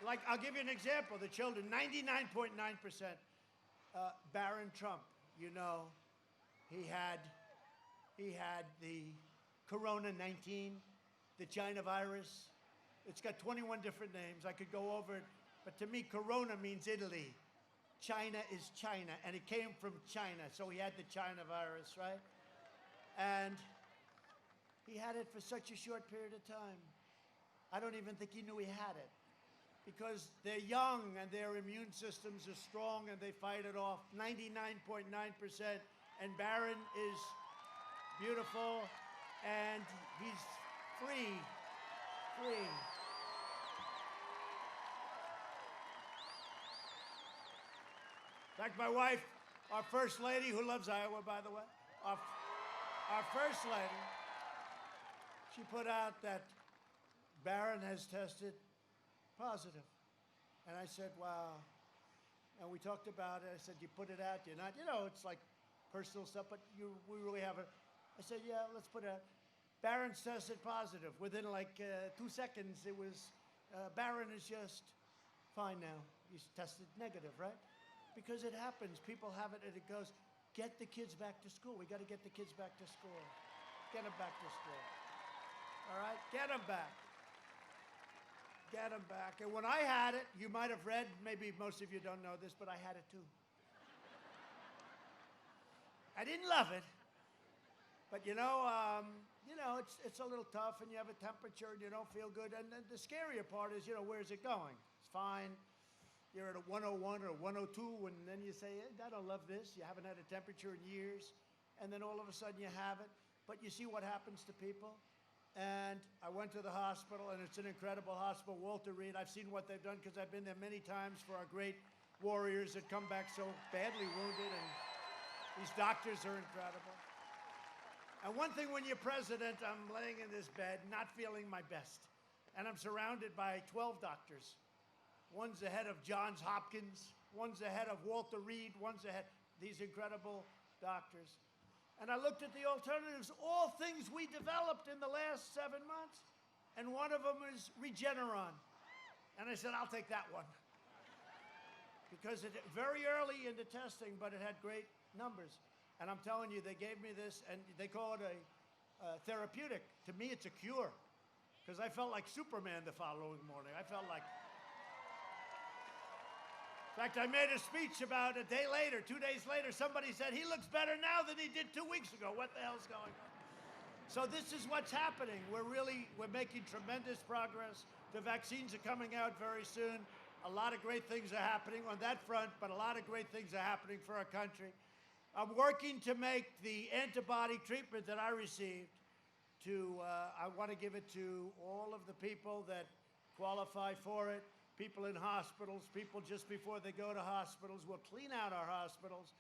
Like, I'll give you an example. The children, 99.9%, Barron Trump, you know, he had the Corona-19, the China virus. It's got 21 different names. I could go over it, but to me, Corona means Italy. China is China, and it came from China, so he had the China virus, right? And he had it for such a short period of time. I don't even think he knew he had it, because they're young and their immune systems are strong and they fight it off. 99.9%, and Barron is beautiful, and he's free. In fact, my wife, our first lady, who loves Iowa, by the way, our first lady, she put out that Barron has tested positive. And I said, wow. And we talked about it. I said, you put it out, you're not, you know, it's like personal stuff, but we really haven't. I said, yeah, let's put it out. Barron's tested positive. Within like 2 seconds, it was, Barron is just fine now. He's tested negative, right? Because it happens. People have it and it goes. Get the kids back to school. We got to get the kids back to school. Get them back to school. All right? Get them back. Get them back. And when I had it, you might have read, maybe most of you don't know this, but I had it too. I didn't love it. But you know, you know, it's a little tough, and you have a temperature, and you don't feel good. And then the scarier part is, you know, where's it going? It's fine. You're at a 101 or 102, and then you say, hey, I don't love this. You haven't had a temperature in years. And then all of a sudden you have it. But you see what happens to people. And I went to the hospital, and it's an incredible hospital, Walter Reed. I've seen what they've done because I've been there many times for our great warriors that come back so badly wounded, and these doctors are incredible. And one thing when you're president, I'm laying in this bed, not feeling my best. And I'm surrounded by 12 doctors. One's the head of Johns Hopkins, one's the head of Walter Reed, one's the head, these incredible doctors. And I looked at the alternatives, all things we developed in the last 7 months. And one of them is Regeneron. And I said, I'll take that one. Because it very early in the testing, but it had great numbers. And I'm telling you, they gave me this, and they call it a therapeutic. To me, it's a cure. Because I felt like Superman the following morning. I felt like... In fact, I made a speech about a day later, 2 days later, somebody said, he looks better now than he did 2 weeks ago. What the hell's going on? So this is what's happening. We're making tremendous progress. The vaccines are coming out very soon. A lot of great things are happening on that front, but a lot of great things are happening for our country. I'm working to make the antibody treatment that I received I want to give it to all of the people that qualify for it. People in hospitals, people just before they go to hospitals. We'll clean out our hospitals.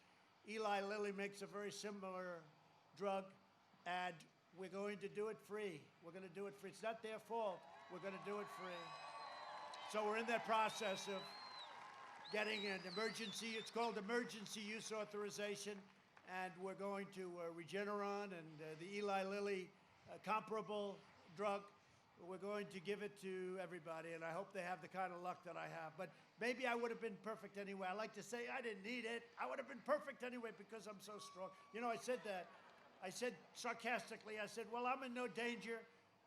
Eli Lilly makes a very similar drug, and we're going to do it free. We're going to do it free. It's not their fault. We're going to do it free. So we're in that process of getting an emergency, it's called emergency use authorization, and we're going to Regeneron and the Eli Lilly comparable drug. We're going to give it to everybody, and I hope they have the kind of luck that I have. But maybe I would have been perfect anyway. I like to say I didn't need it. I would have been perfect anyway because I'm so strong. You know, I said that. I said sarcastically, I said, well, I'm in no danger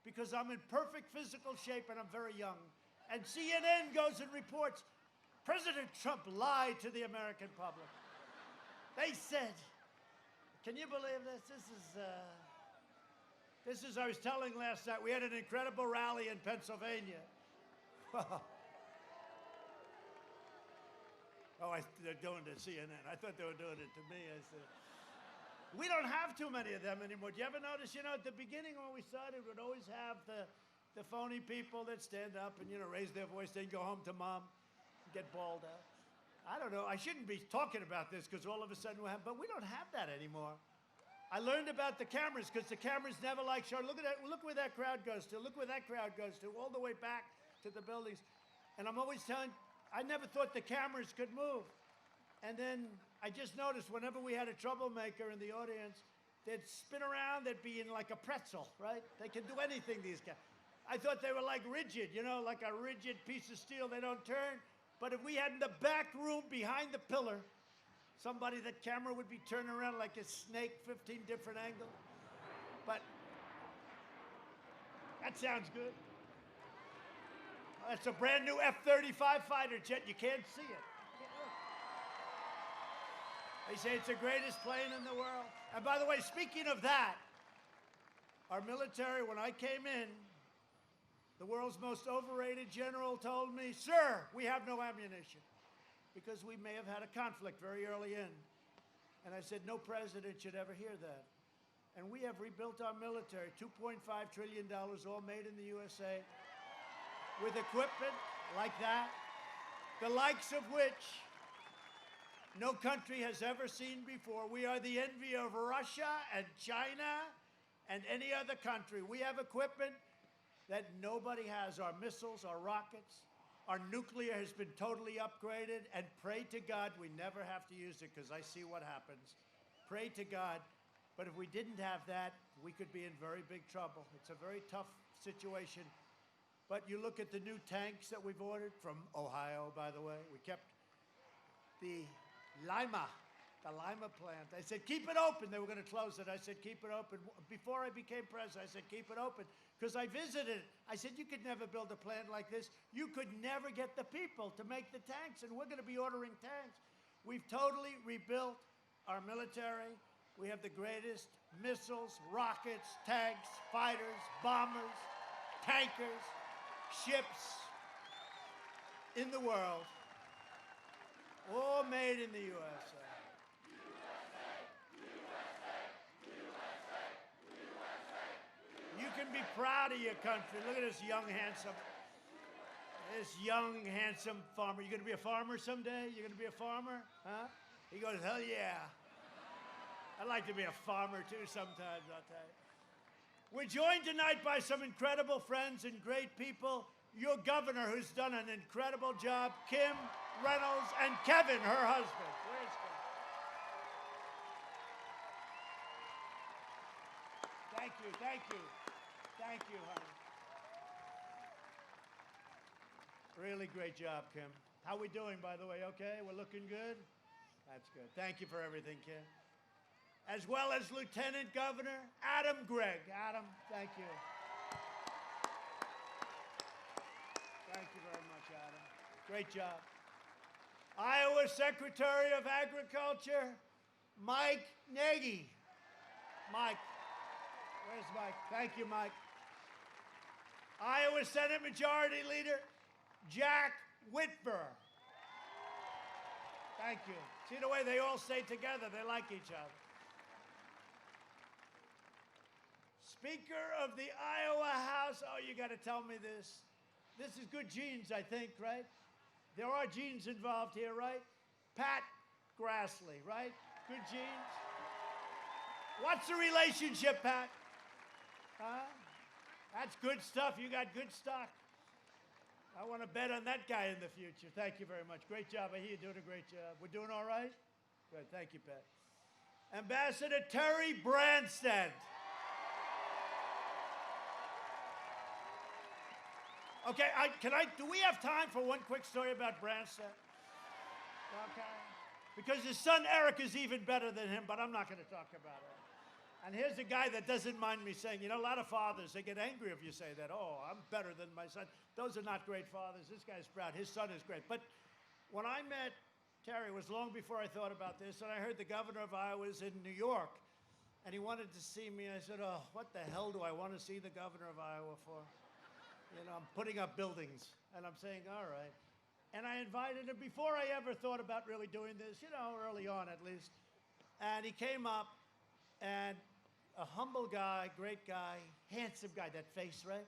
because I'm in perfect physical shape and I'm very young. And CNN goes and reports, President Trump lied to the American public. They said, can you believe this? This is, I was telling last night, we had an incredible rally in Pennsylvania. They're doing it to CNN. I thought they were doing it to me. I said, we don't have too many of them anymore. Do you ever notice, you know, at the beginning when we started, we'd always have the phony people that stand up and, you know, raise their voice, then go home to mom and get bawled out. I don't know. I shouldn't be talking about this because all of a sudden but we don't have that anymore. I learned about the cameras because the cameras never like showing. Look at that. Look where that crowd goes to. Look where that crowd goes to. All the way back to the buildings. And I'm always telling, I never thought the cameras could move. And then I just noticed whenever we had a troublemaker in the audience, they'd spin around. They'd be in like a pretzel, right? They can do anything, these guys. I thought they were like rigid, you know, like a rigid piece of steel. They don't turn. But if we had in the back room behind the pillar, somebody, that camera would be turning around like a snake, 15 different angles. But that sounds good. That's a brand new F-35 fighter jet. You can't see it. They say it's the greatest plane in the world. And by the way, speaking of that, our military, when I came in, the world's most overrated general told me, sir, we have no ammunition. Because we may have had a conflict very early in. And I said, no president should ever hear that. And we have rebuilt our military, $2.5 trillion, all made in the USA, with equipment like that, the likes of which no country has ever seen before. We are the envy of Russia and China and any other country. We have equipment that nobody has, our missiles, our rockets. Our nuclear has been totally upgraded, and pray to God we never have to use it because I see what happens. Pray to God. But if we didn't have that, we could be in very big trouble. It's a very tough situation. But you look at the new tanks that we've ordered from Ohio, by the way. We kept the Lima plant. I said, keep it open. They were going to close it. I said, keep it open. Before I became president, I said, keep it open. Because I visited it. I said, you could never build a plant like this. You could never get the people to make the tanks, and we're going to be ordering tanks. We've totally rebuilt our military. We have the greatest missiles, rockets, tanks, fighters, bombers, tankers, ships in the world, all made in the USA. You can be proud of your country. Look at this young, handsome farmer. You gonna be a farmer someday? You gonna be a farmer? Huh? He goes, hell yeah. I'd like to be a farmer too sometimes, I'll tell you. We're joined tonight by some incredible friends and great people. Your governor, who's done an incredible job, Kim Reynolds, and Kevin, her husband. Where's Kevin? Thank you, thank you. Thank you, honey. Really great job, Kim. How we doing, by the way? Okay, we're looking good? That's good. Thank you for everything, Kim. As well as Lieutenant Governor Adam Gregg. Adam, thank you. Thank you very much, Adam. Great job. Iowa Secretary of Agriculture, Mike Nagy. Mike. Where's Mike? Thank you, Mike. Iowa Senate Majority Leader, Jack Whitver. Thank you. See the way they all stay together? They like each other. Speaker of the Iowa House. Oh, you got to tell me this. This is good genes, I think, right? There are genes involved here, right? Pat Grassley, right? Good genes. What's the relationship, Pat? Huh? That's good stuff. You got good stock. I want to bet on that guy in the future. Thank you very much. Great job. I hear you're doing a great job. We're doing all right? Good. Thank you, Pat. Ambassador Terry Branstad. Okay, do we have time for one quick story about Branstad? Okay. Because his son Eric is even better than him, but I'm not going to talk about it. And here's a guy that doesn't mind me saying, you know, a lot of fathers, they get angry if you say that. Oh, I'm better than my son. Those are not great fathers. This guy's proud. His son is great. But when I met Terry, it was long before I thought about this, and I heard the governor of Iowa was in New York, and he wanted to see me. I said, oh, what the hell do I want to see the governor of Iowa for? You know, I'm putting up buildings, and I'm saying, all right. And I invited him before I ever thought about really doing this, you know, early on at least. And he came up, and a humble guy, great guy, handsome guy, that face, right?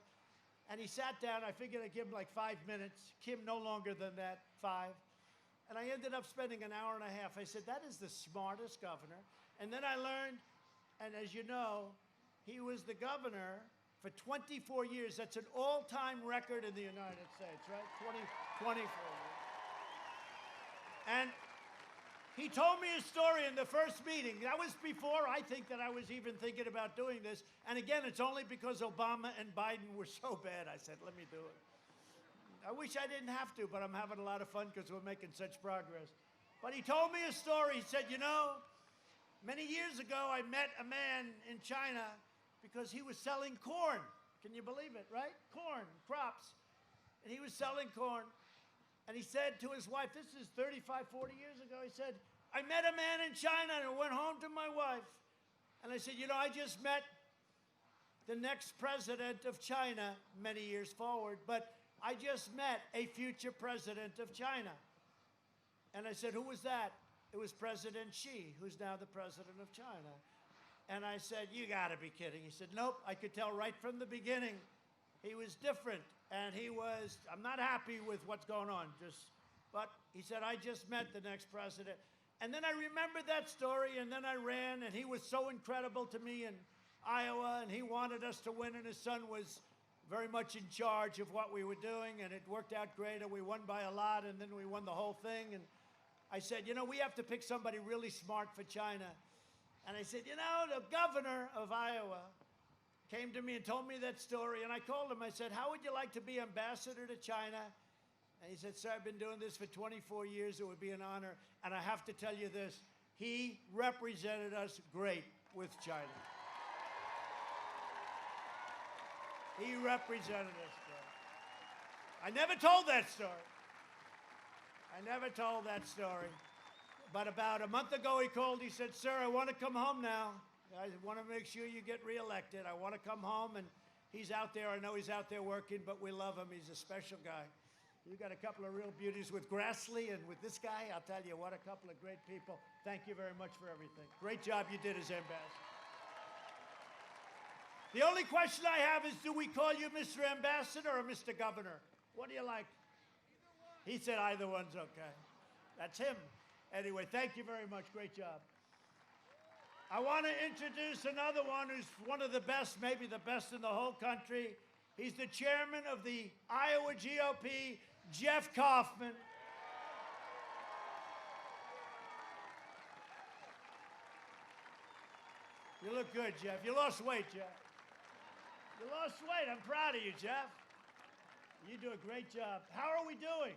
And he sat down. I figured I'd give him like 5 minutes. Kim, no longer than that, 5. And I ended up spending an hour and a half. I said, that is the smartest governor. And then I learned, and as you know, he was the governor for 24 years. That's an all-time record in the United States, right? 24 years. And he told me a story in the first meeting. That was before I think that I was even thinking about doing this. And again, it's only because Obama and Biden were so bad. I said, let me do it. I wish I didn't have to, but I'm having a lot of fun because we're making such progress. But he told me a story. He said, you know, many years ago, I met a man in China because he was selling corn. Can you believe it, right? Corn, crops. And he was selling corn. And he said to his wife, this is 35, 40 years ago, he said, I met a man in China and I went home to my wife. And I said, you know, I just met the next president of China many years forward, but I just met a future president of China. And I said, who was that? It was President Xi, who's now the president of China. And I said, you gotta be kidding. He said, nope, I could tell right from the beginning he was different. And he was, I'm not happy with what's going on, but he said, I just met the next president. And then I remembered that story, and then I ran, and he was so incredible to me in Iowa, and he wanted us to win, and his son was very much in charge of what we were doing, and it worked out great, and we won by a lot, and then we won the whole thing. And I said, you know, we have to pick somebody really smart for China. And I said, you know, the governor of Iowa came to me and told me that story, and I called him. I said, how would you like to be ambassador to China? And he said, sir, I've been doing this for 24 years. It would be an honor. And I have to tell you this, he represented us great with China. He represented us great. I never told that story. I never told that story. But about a month ago, he called. He said, "Sir, I want to come home now. I want to make sure you get reelected. I want to come home." And he's out there. I know he's out there working, but we love him. He's a special guy. You got a couple of real beauties with Grassley and with this guy. I'll tell you what, a couple of great people. Thank you very much for everything. Great job you did as ambassador. The only question I have is, do we call you Mr. Ambassador or Mr. Governor? What do you like? He said either one's okay. That's him. Anyway, thank you very much. Great job. I want to introduce another one who's one of the best, maybe the best in the whole country. He's the chairman of the Iowa GOP, Jeff Kaufman. You look good, Jeff. You lost weight, Jeff. You lost weight. I'm proud of you, Jeff. You do a great job. How are we doing?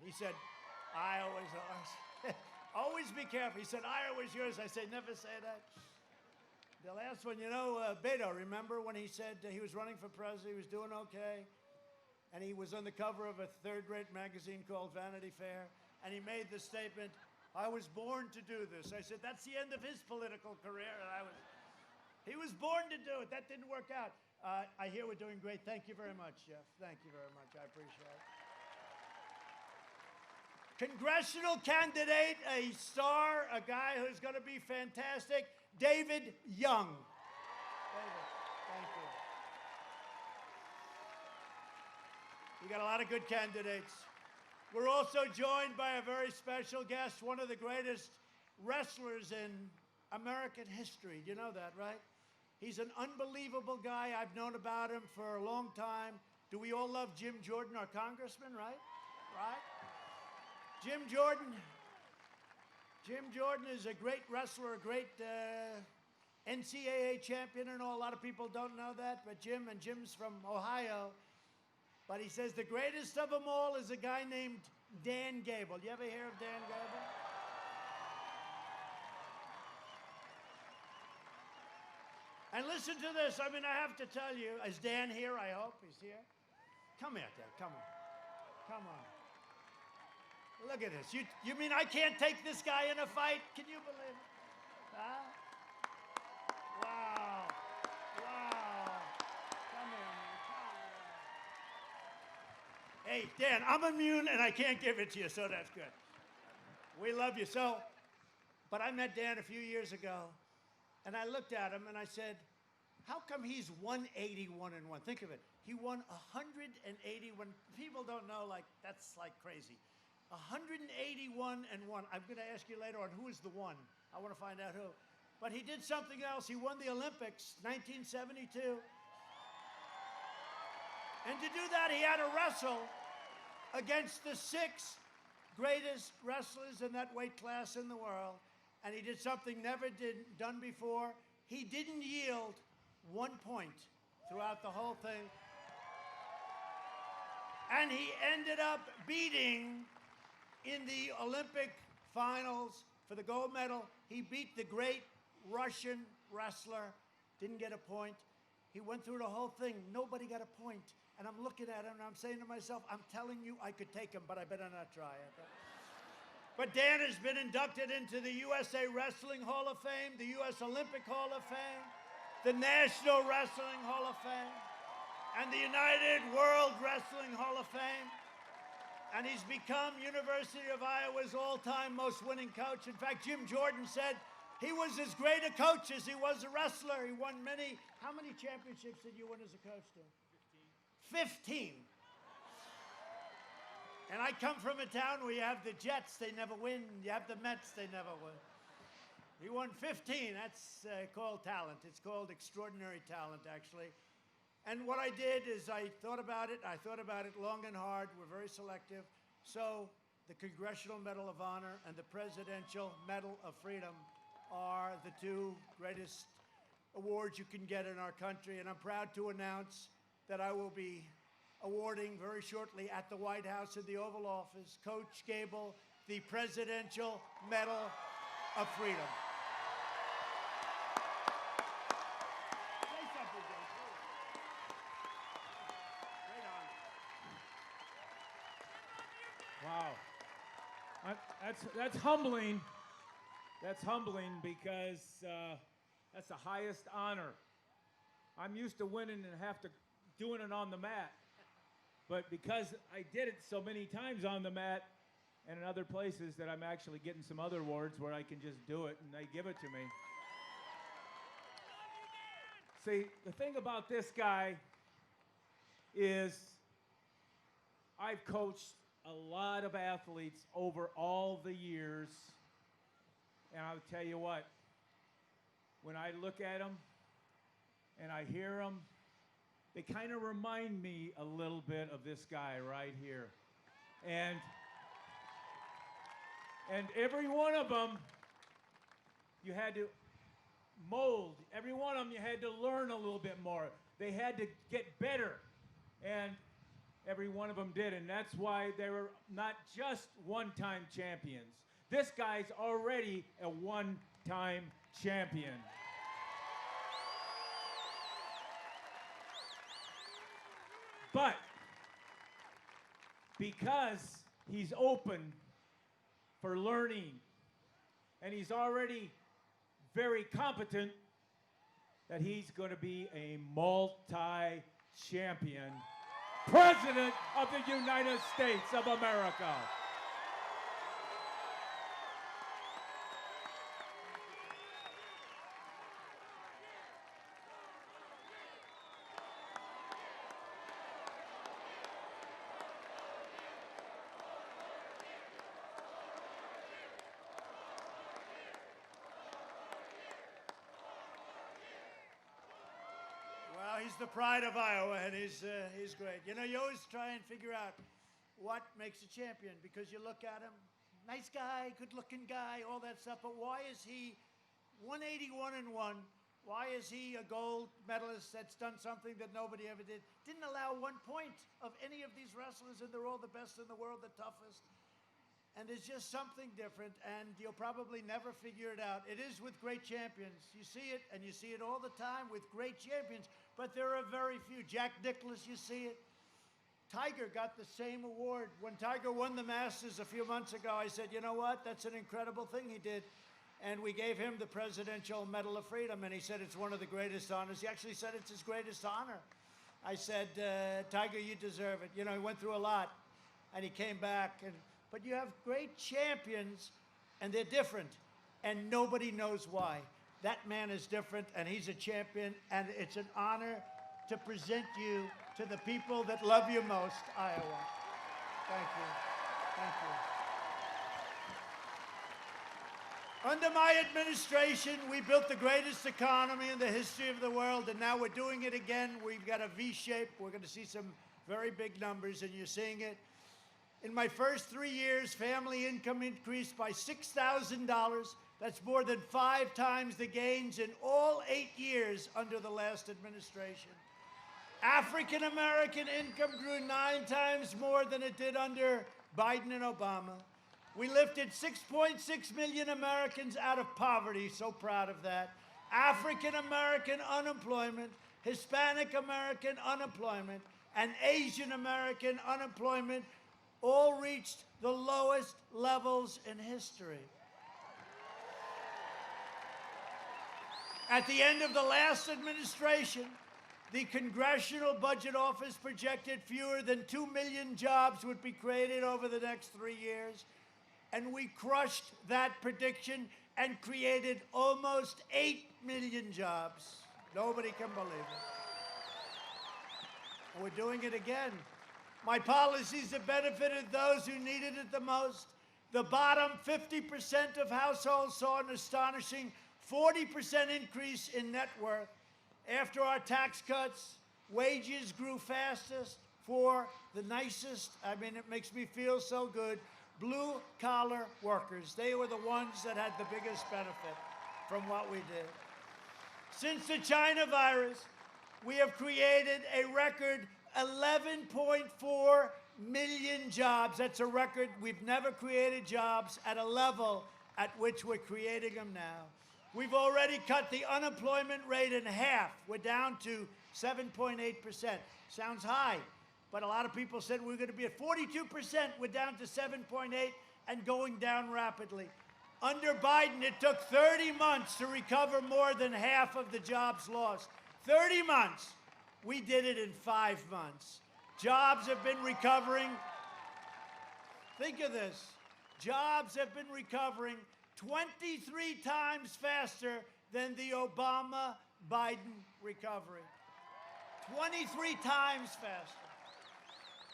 He said, Iowa's ours. Always be careful. He said, Iowa's yours. I said, never say that. The last one, you know, Beto, remember when he said he was running for president, he was doing okay, and he was on the cover of a third-rate magazine called Vanity Fair, and he made the statement, I was born to do this. I said, that's the end of his political career, and he was born to do it. That didn't work out. I hear we're doing great. Thank you very much, Jeff. Thank you very much. I appreciate it. Congressional candidate, a star, a guy who's going to be fantastic, David Young. David, thank you. We got a lot of good candidates. We're also joined by a very special guest, one of the greatest wrestlers in American history. You know that, right? He's an unbelievable guy. I've known about him for a long time. Do we all love Jim Jordan, our congressman, right? Right? Jim Jordan is a great wrestler, a great NCAA champion and all. A lot of people don't know that, but Jim's from Ohio. But he says the greatest of them all is a guy named Dan Gable. You ever hear of Dan Gable? And listen to this. I mean, I have to tell you, is Dan here? I hope he's here. Come here, Dan. Come on. Come on. Look at this. You mean I can't take this guy in a fight? Can you believe it? Huh? Wow. Wow. Come here, man. Hey, Dan, I'm immune and I can't give it to you, so that's good. We love you. But I met Dan a few years ago, and I looked at him and I said, how come he's 181-1? Think of it. He won 181. People don't know, like, that's like crazy. 181-1. I'm going to ask you later on who is the one. I want to find out who. But he did something else. He won the Olympics, 1972. And to do that, he had to wrestle against the 6 greatest wrestlers in that weight class in the world. And he did something never done before. He didn't yield 1 point throughout the whole thing. And he ended up beating, in the Olympic finals for the gold medal, he beat the great Russian wrestler, didn't get a point. He went through the whole thing. Nobody got a point. And I'm looking at him and I'm saying to myself, I'm telling you I could take him, but I better not try it. But Dan has been inducted into the USA Wrestling Hall of Fame, the US Olympic Hall of Fame, the National Wrestling Hall of Fame, and the United World Wrestling Hall of Fame. And he's become University of Iowa's all-time most winning coach. In fact, Jim Jordan said he was as great a coach as he was a wrestler. He won many. How many championships did you win as a coach, Dan? 15. And I come from a town where you have the Jets, they never win. You have the Mets, they never win. He won 15. That's called talent. It's called extraordinary talent, actually. And what I did is I thought about it. I thought about it long and hard. We're very selective. So the Congressional Medal of Honor and the Presidential Medal of Freedom are the 2 greatest awards you can get in our country. And I'm proud to announce that I will be awarding very shortly at the White House in the Oval Office, Coach Gable, the Presidential Medal of Freedom. Say something, Jay, please. Great honor. Wow. That's humbling. That's humbling because that's the highest honor. I'm used to winning and doing it on the mat. But because I did it so many times on the mat and in other places that I'm actually getting some other awards where I can just do it and they give it to me. See, the thing about this guy is I've coached a lot of athletes over all the years, and I'll tell you what, when I look at them and I hear them, they kind of remind me a little bit of this guy right here. And every one of them, you had to mold. Every one of them, you had to learn a little bit more. They had to get better. And every one of them did. And that's why they were not just one-time champions. This guy's already a one-time champion. But because he's open for learning and he's already very competent, that he's going to be a multi-champion President of the United States of America. Well, he's the pride of Iowa, and he's great. You know, you always try and figure out what makes a champion because you look at him, nice guy, good-looking guy, all that stuff. But why is he 181-1? Why is he a gold medalist that's done something that nobody ever did? Didn't allow 1 point of any of these wrestlers, and they're all the best in the world, the toughest. And there's just something different, and you'll probably never figure it out. It is with great champions. You see it, and you see it all the time with great champions, but there are very few. Jack Nicklaus, you see it. Tiger got the same award. When Tiger won the Masters a few months ago, I said, you know what? That's an incredible thing he did. And we gave him the Presidential Medal of Freedom, and he said it's one of the greatest honors. He actually said it's his greatest honor. I said, Tiger, you deserve it. You know, he went through a lot, and he came back. But you have great champions, and they're different, and nobody knows why. That man is different, and he's a champion, and it's an honor to present you to the people that love you most, Iowa. Thank you. Thank you. Under my administration, we built the greatest economy in the history of the world, and now we're doing it again. We've got a V shape. We're going to see some very big numbers, and you're seeing it. In my first 3 years, family income increased by $6,000. That's more than 5 times the gains in all 8 years under the last administration. African American income grew 9 times more than it did under Biden and Obama. We lifted 6.6 million Americans out of poverty, so proud of that. African American unemployment, Hispanic American unemployment, and Asian American unemployment all reached the lowest levels in history. At the end of the last administration, the Congressional Budget Office projected fewer than 2 million jobs would be created over the next 3 years. And we crushed that prediction and created almost 8 million jobs. Nobody can believe it. We're doing it again. My policies have benefited those who needed it the most. The bottom 50% of households saw an astonishing 40% increase in net worth. After our tax cuts, wages grew fastest for the nicest, I mean, it makes me feel so good, blue-collar workers. They were the ones that had the biggest benefit from what we did. Since the China virus, we have created a record 11.4 million jobs. That's a record. We've never created jobs at a level at which we're creating them now. We've already cut the unemployment rate in half. We're down to 7.8%. Sounds high, but a lot of people said we're going to be at 42%. We're down to 7.8, and going down rapidly. Under Biden, it took 30 months to recover more than half of the jobs lost. 30 months. We did it in 5 months. Jobs have been recovering. Think of this. Jobs have been recovering 23 times faster than the Obama-Biden recovery. 23 times faster.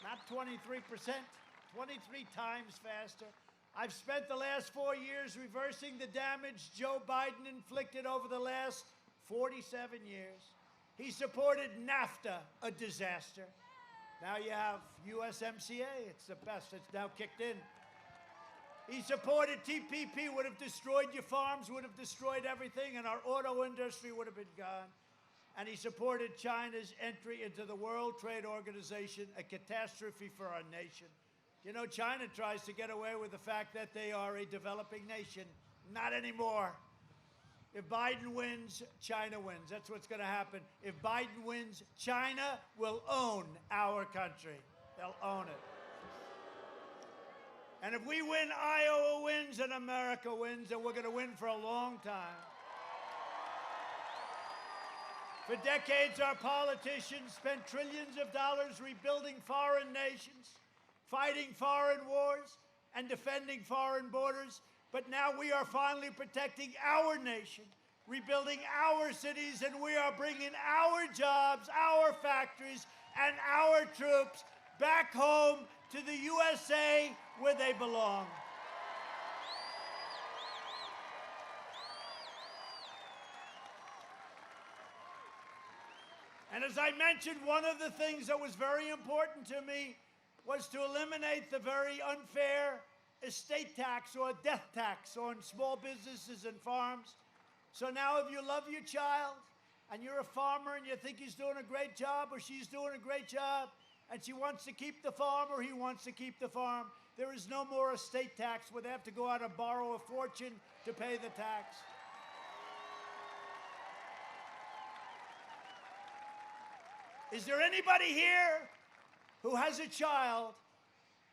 Not 23%, 23 times faster. I've spent the last 4 years reversing the damage Joe Biden inflicted over the last 47 years. He supported NAFTA, a disaster. Now you have USMCA, it's the best, it's now kicked in. He supported TPP, would have destroyed your farms, would have destroyed everything, and our auto industry would have been gone. And he supported China's entry into the World Trade Organization, a catastrophe for our nation. You know, China tries to get away with the fact that they are a developing nation. Not anymore. If Biden wins, China wins. That's what's going to happen. If Biden wins, China will own our country. They'll own it. And if we win, Iowa wins, and America wins, and we're going to win for a long time. For decades, our politicians spent trillions of dollars rebuilding foreign nations, fighting foreign wars, and defending foreign borders. But now we are finally protecting our nation, rebuilding our cities, and we are bringing our jobs, our factories, and our troops back home to the USA where they belong. And as I mentioned, one of the things that was very important to me was to eliminate the very unfair estate tax or death tax on small businesses and farms. So now if you love your child and you're a farmer and you think he's doing a great job or she's doing a great job and she wants to keep the farm or he wants to keep the farm, there is no more estate tax where they have to go out and borrow a fortune to pay the tax. Is there anybody here who has a child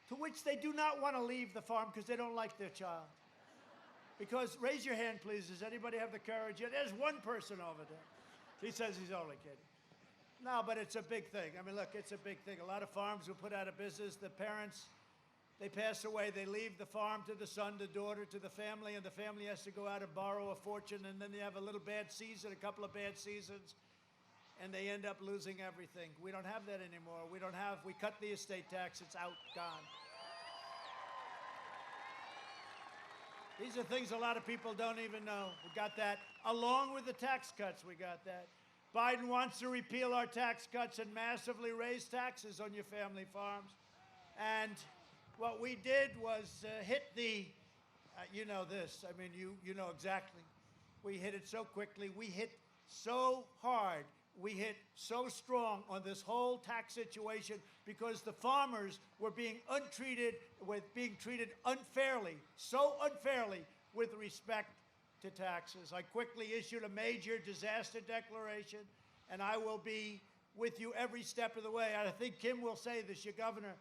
to which they do not want to leave the farm because they don't like their child? Because, raise your hand, please. Does anybody have the courage? Yeah, there's one person over there. He says he's only kidding. No, but it's a big thing. I mean, look, it's a big thing. A lot of farms were put out of business. The parents, they pass away. They leave the farm to the son, the daughter, to the family, and the family has to go out and borrow a fortune, and then they have a little bad season, a couple of bad seasons, and they end up losing everything. We don't have that anymore. We cut the estate tax. It's out, gone. These are things a lot of people don't even know. We got that. Along with the tax cuts, we got that. Biden wants to repeal our tax cuts and massively raise taxes on your family farms. And what we did was hit the, you know this, I mean, you know exactly. We hit it so quickly. We hit so hard. We hit so strong on this whole tax situation because the farmers were being treated unfairly, so unfairly with respect to taxes. I quickly issued a major disaster declaration, and I will be with you every step of the way. I think Kim will say this, your governor,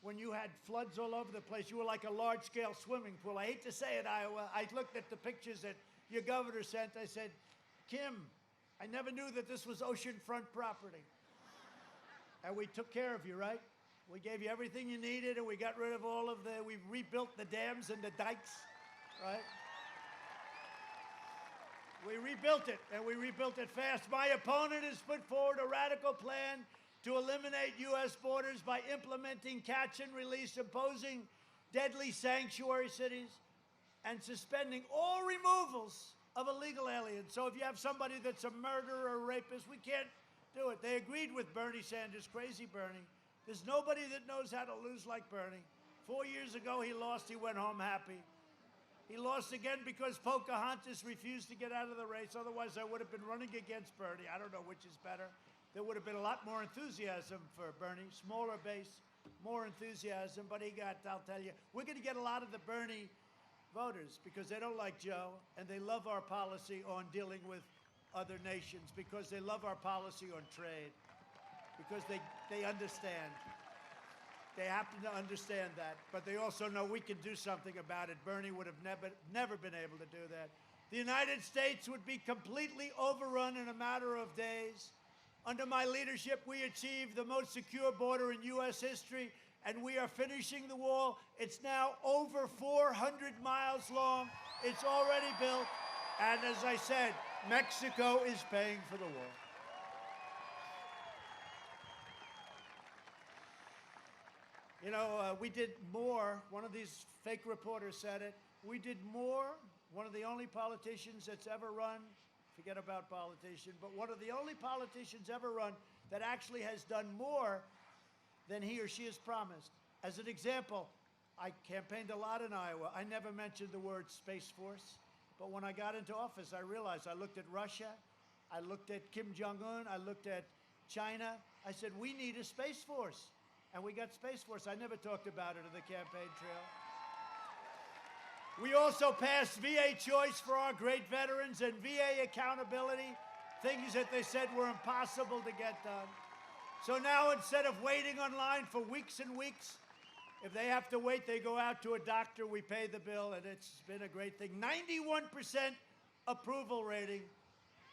when you had floods all over the place, you were like a large-scale swimming pool. I hate to say it, Iowa. I looked at the pictures that your governor sent. I said, Kim, I never knew that this was oceanfront property. And we took care of you, right? We gave you everything you needed, and we got rid of we rebuilt the dams and the dikes, right? We rebuilt it, and we rebuilt it fast. My opponent has put forward a radical plan to eliminate U.S. borders by implementing catch and release, imposing deadly sanctuary cities, and suspending all removals of illegal aliens. So if you have somebody that's a murderer or rapist, we can't do it. They agreed with Bernie Sanders, crazy Bernie. There's nobody that knows how to lose like Bernie. 4 years ago, he lost. He went home happy. He lost again because Pocahontas refused to get out of the race. Otherwise, I would have been running against Bernie. I don't know which is better. There would have been a lot more enthusiasm for Bernie. Smaller base, more enthusiasm. But he got, I'll tell you, we're going to get a lot of the Bernie voters because they don't like Joe, and they love our policy on dealing with other nations, because they love our policy on trade, because they understand. They happen to understand that, but they also know we can do something about it. Bernie would have never been able to do that. The United States would be completely overrun in a matter of days. Under my leadership, we achieved the most secure border in U.S. history, and we are finishing the wall. It's now over 400 miles long. It's already built, and as I said, Mexico is paying for the wall. You know, we did more. One of these fake reporters said it. We did more. One of the only politicians that's ever run, forget about politician, but one of the only politicians ever run that actually has done more than he or she has promised. As an example, I campaigned a lot in Iowa. I never mentioned the word Space Force, but when I got into office, I realized I looked at Russia, I looked at Kim Jong-un, I looked at China. I said, we need a Space Force. And we got Space Force. I never talked about it in the campaign trail. We also passed VA choice for our great veterans and VA accountability, things that they said were impossible to get done. So now instead of waiting online for weeks and weeks, if they have to wait, they go out to a doctor, we pay the bill, and it's been a great thing. 91% approval rating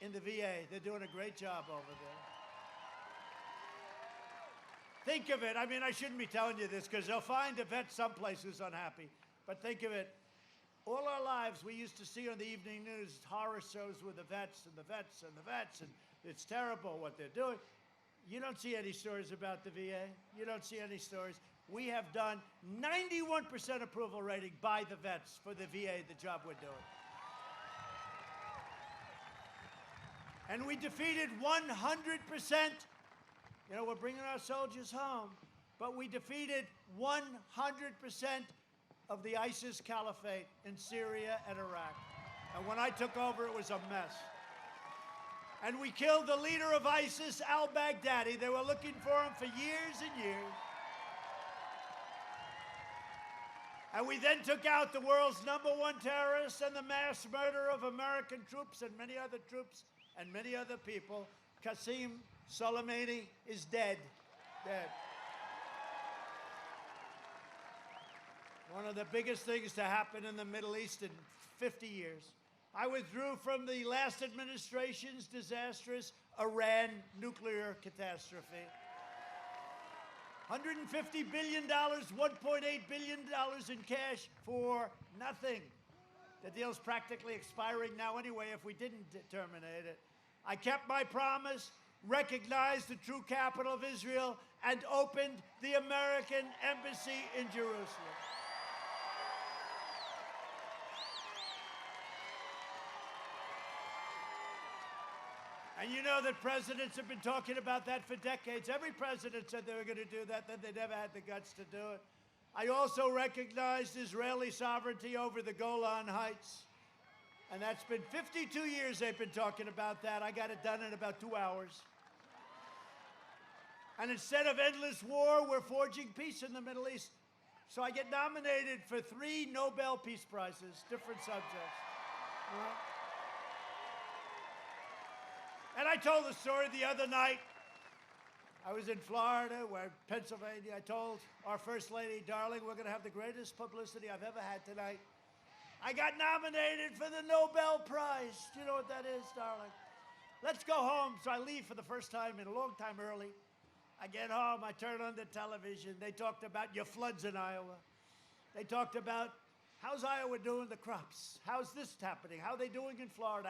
in the VA. They're doing a great job over there. Think of it. I mean, I shouldn't be telling you this because they'll find a vet someplace who's unhappy. But think of it. All our lives, we used to see on the evening news horror shows with the vets and the vets and the vets, and it's terrible what they're doing. You don't see any stories about the VA. You don't see any stories. We have done 91% approval rating by the vets for the VA, the job we're doing. And we defeated 100%. You know, we're bringing our soldiers home, but we defeated 100% of the ISIS caliphate in Syria and Iraq. And when I took over, it was a mess. And we killed the leader of ISIS, al-Baghdadi. They were looking for him for years and years. And we then took out the world's #1 terrorist and the mass murderer of American troops and many other troops and many other people. Qasem Soleimani is dead. Dead. One of the biggest things to happen in the Middle East in 50 years. I withdrew from the last administration's disastrous Iran nuclear catastrophe. $150 billion, $1.8 billion in cash for nothing. The deal's practically expiring now anyway if we didn't terminate it. I kept my promise, recognized the true capital of Israel, and opened the American embassy in Jerusalem. And you know that presidents have been talking about that for decades. Every president said they were going to do that, then they never had the guts to do it. I also recognized Israeli sovereignty over the Golan Heights. And that's been 52 years they've been talking about that. I got it done in about 2 hours. And instead of endless war, we're forging peace in the Middle East. So I get nominated for 3 Nobel Peace Prizes, different subjects. And I told the story the other night. I was in Florida, Pennsylvania. I told our First Lady, darling, we're going to have the greatest publicity I've ever had tonight. I got nominated for the Nobel Prize. Do you know what that is, darling? Let's go home. So I leave for the first time in a long time early. I get home, I turn on the television. They talked about your floods in Iowa. They talked about how's Iowa doing the crops? How's this happening? How are they doing in Florida?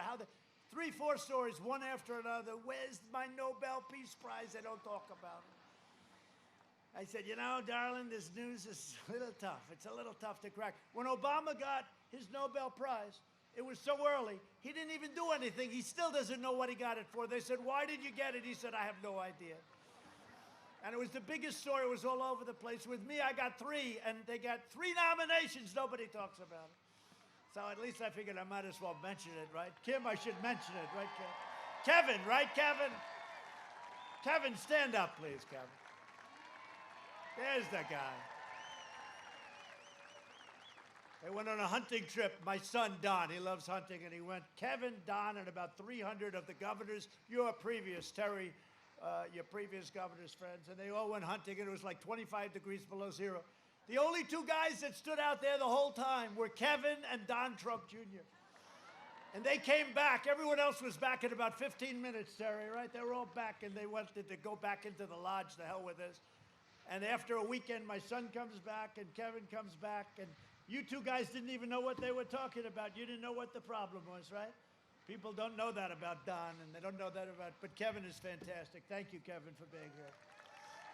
3, 4 stories, one after another. Where's my Nobel Peace Prize? They don't talk about it. I said, you know, darling, this news is a little tough. It's a little tough to crack. When Obama got his Nobel Prize, it was so early, he didn't even do anything. He still doesn't know what he got it for. They said, why did you get it? He said, I have no idea. And it was the biggest story. It was all over the place. With me, I got 3, and they got 3 nominations. Nobody talks about it. So at least I figured I might as well mention it, right? Kim, I should mention it, right, Kim? Kevin, right, Kevin? Kevin, stand up, please, Kevin. There's the guy. They went on a hunting trip. My son, Don, he loves hunting, and he went, Kevin, Don, and about 300 of the governors, your previous Terry your previous governor's friends, and they all went hunting, and it was like 25 degrees below zero. The only two guys that stood out there the whole time were Kevin and Don Trump Jr. And they came back. Everyone else was back in about 15 minutes, Terry, right? They were all back, and they wanted to go back into the lodge. The hell with this. And after a weekend, my son comes back, and Kevin comes back, and you two guys didn't even know what they were talking about. You didn't know what the problem was, right? People don't know that about Don, and they don't know that about, but Kevin is fantastic. Thank you, Kevin, for being here.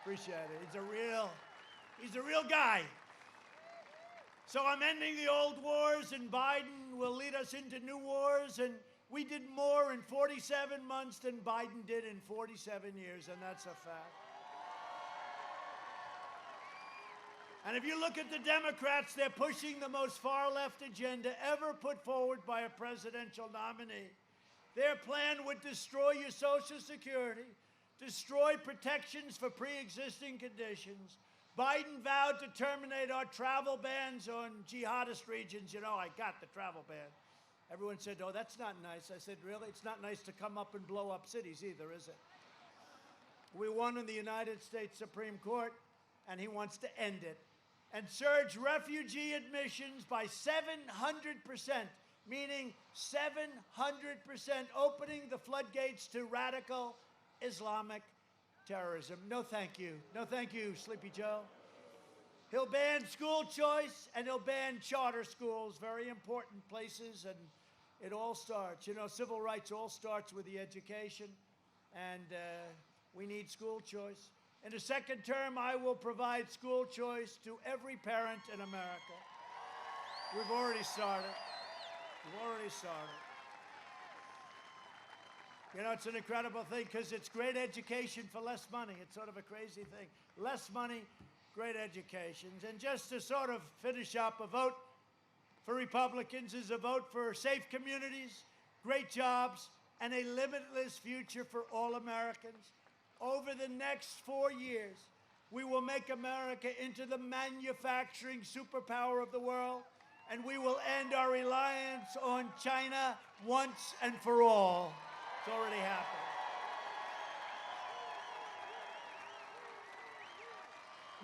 Appreciate it. He's a real guy. So I'm ending the old wars, and Biden will lead us into new wars, and we did more in 47 months than Biden did in 47 years, and that's a fact. And if you look at the Democrats, they're pushing the most far-left agenda ever put forward by a presidential nominee. Their plan would destroy your Social Security, destroy protections for pre-existing conditions. Biden vowed to terminate our travel bans on jihadist regions. You know, I got the travel ban. Everyone said, oh, that's not nice. I said, really? It's not nice to come up and blow up cities either, is it? We won in the United States Supreme Court, and he wants to end it and surge refugee admissions by 700%, meaning 700%, opening the floodgates to radical Islamic terrorism. No, thank you. No, thank you, Sleepy Joe. He'll ban school choice, and he'll ban charter schools, very important places, and it all starts. You know, civil rights all starts with the education, and we need school choice. In the second term, I will provide school choice to every parent in America. We've already started. We've already started. You know, it's an incredible thing because it's great education for less money. It's sort of a crazy thing. Less money, great education. And just to sort of finish up, a vote for Republicans is a vote for safe communities, great jobs, and a limitless future for all Americans. Over the next 4 years, we will make America into the manufacturing superpower of the world, and we will end our reliance on China once and for all. It's already happened.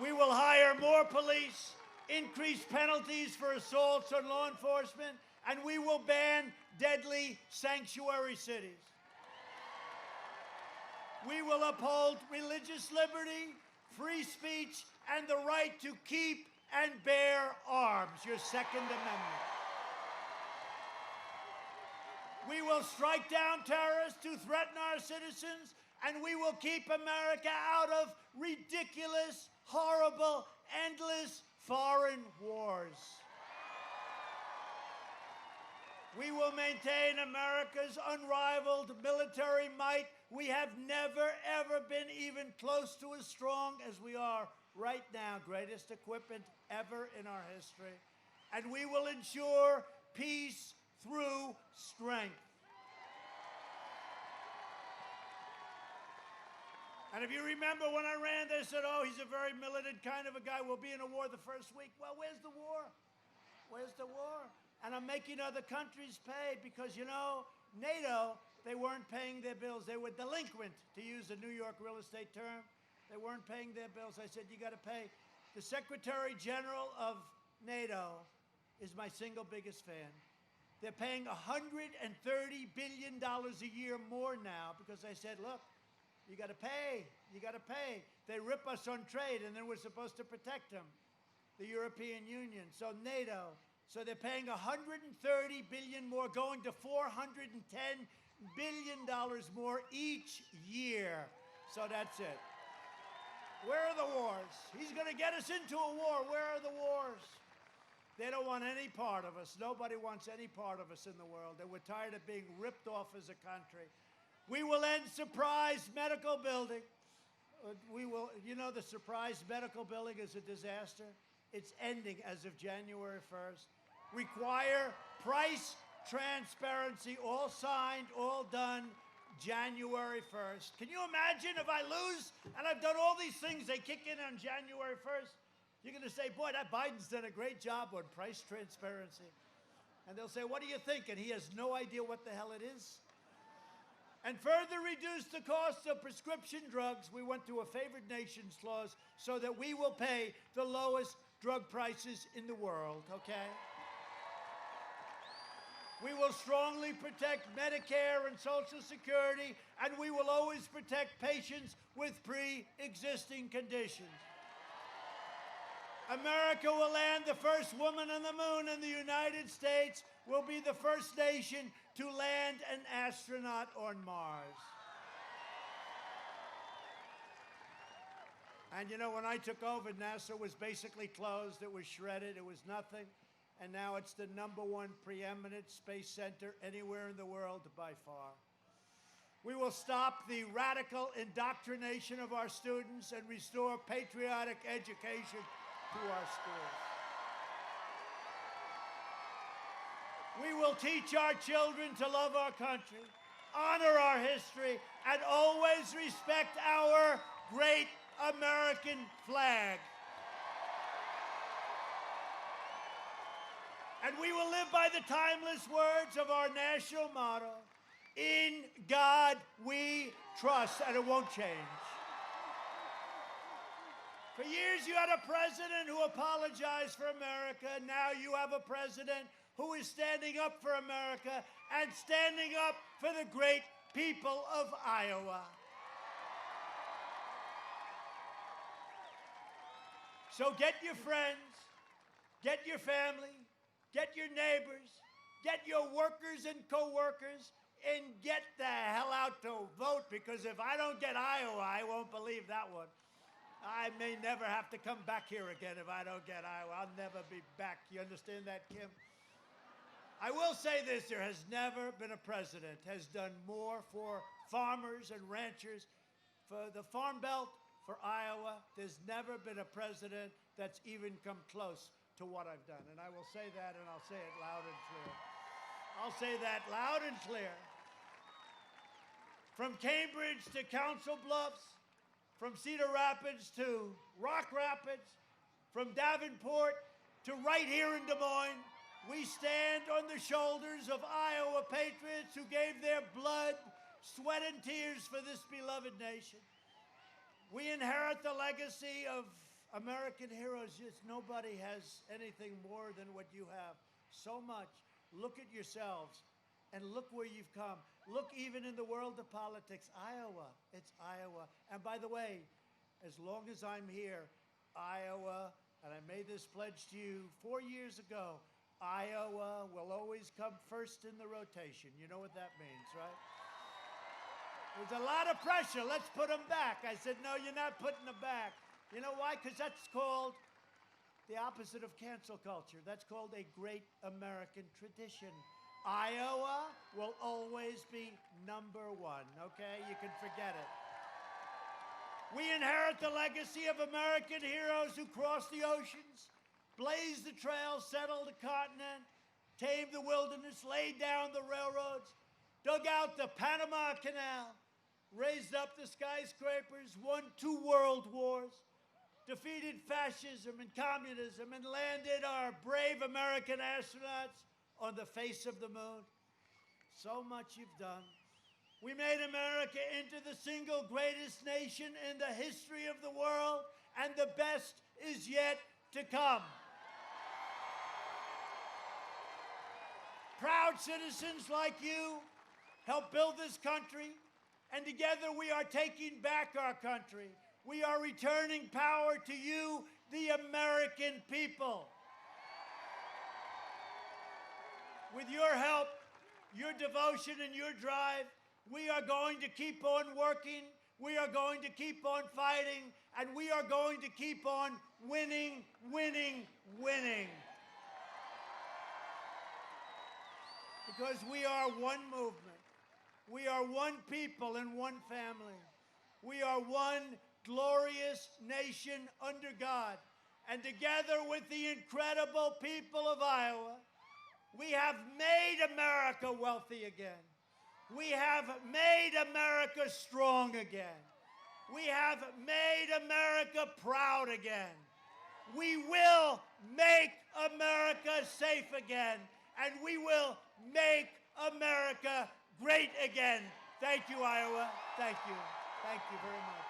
We will hire more police, increase penalties for assaults on law enforcement, and we will ban deadly sanctuary cities. We will uphold religious liberty, free speech, and the right to keep and bear arms, your Second Amendment. We will strike down terrorists who threaten our citizens, and we will keep America out of ridiculous, horrible, endless foreign wars. We will maintain America's unrivaled military might. We have never, ever been even close to as strong as we are right now. Greatest equipment ever in our history. And we will ensure peace through strength. And if you remember when I ran, they said, oh, he's a very militant kind of a guy. We'll be in a war the first week. Well, where's the war? Where's the war? And I'm making other countries pay because, you know, NATO, they weren't paying their bills. They were delinquent, to use a New York real estate term. They weren't paying their bills. I said, you got to pay. The Secretary General of NATO is my single biggest fan. They're paying $130 billion a year more now because I said, look, you got to pay. You got to pay. They rip us on trade, and then we're supposed to protect them, the European Union. So NATO. So they're paying $130 billion more, going to $410 billion more each year. So that's it. Where are the wars? He's going to get us into a war. Where are the wars? They don't want any part of us. Nobody wants any part of us in the world. And we're tired of being ripped off as a country. We will end surprise medical building. We will, you know, the surprise medical building is a disaster. It's ending as of January 1st. Require price transparency, all signed, all done, January 1st. Can you imagine if I lose and I've done all these things, they kick in on January 1st? You're going to say, boy, that Biden's done a great job on price transparency. And they'll say, what do you think? And he has no idea what the hell it is. and further reduce the cost of prescription drugs, we went to a favored nations clause so that we will pay the lowest drug prices in the world, okay? We will strongly protect Medicare and Social Security, and we will always protect patients with pre-existing conditions. America will land the first woman on the moon, and the United States will be the first nation to land an astronaut on Mars. And you know, when I took over, NASA was basically closed. It was shredded. It was nothing. And now it's the #1 preeminent space center anywhere in the world by far. We will stop the radical indoctrination of our students and restore patriotic education to our schools. We will teach our children to love our country, honor our history, and always respect our great American flag. And we will live by the timeless words of our national motto, "In God we trust," and it won't change. For years you had a president who apologized for America. Now you have a president who is standing up for America and standing up for the great people of Iowa. So get your friends, get your family, get your neighbors, get your workers and co-workers, and get the hell out to vote, because if I don't get Iowa, I won't believe that one. I may never have to come back here again if I don't get Iowa. I'll never be back. You understand that, Kim? I will say this, there has never been a president has done more for farmers and ranchers, for the Farm Belt, for Iowa. There's never been a president that's even come close to what I've done. And I will say that, and I'll say it loud and clear. I'll say that loud and clear. From Cambridge to Council Bluffs, from Cedar Rapids to Rock Rapids, from Davenport to right here in Des Moines, we stand on the shoulders of Iowa patriots who gave their blood, sweat, and tears for this beloved nation. We inherit the legacy of American heroes. Just nobody has anything more than what you have. So much. Look at yourselves and look where you've come. Look even in the world of politics. Iowa. It's Iowa. And by the way, as long as I'm here, Iowa, and I made this pledge to you 4 years ago, Iowa will always come first in the rotation. You know what that means, right? There's a lot of pressure. Let's put them back. I said, no, you're not putting them back. You know why? Because that's called the opposite of cancel culture. That's called a great American tradition. Iowa will always be #1, okay? You can forget it. We inherit the legacy of American heroes who crossed the oceans, blazed the trails, settled the continent, tamed the wilderness, laid down the railroads, dug out the Panama Canal, raised up the skyscrapers, won 2 world wars, defeated fascism and communism, and landed our brave American astronauts on the face of the moon. So much you've done. We made America into the single greatest nation in the history of the world, and the best is yet to come. Proud citizens like you helped build this country, and together we are taking back our country. We are returning power to you, the American people. With your help, your devotion, and your drive, we are going to keep on working, we are going to keep on fighting, and we are going to keep on winning, winning, winning. Because we are one movement. We are one people and one family. We are one glorious nation under God. And together with the incredible people of Iowa, we have made America wealthy again. We have made America strong again. We have made America proud again. We will make America safe again. And we will make America great again. Thank you, Iowa. Thank you. Thank you very much.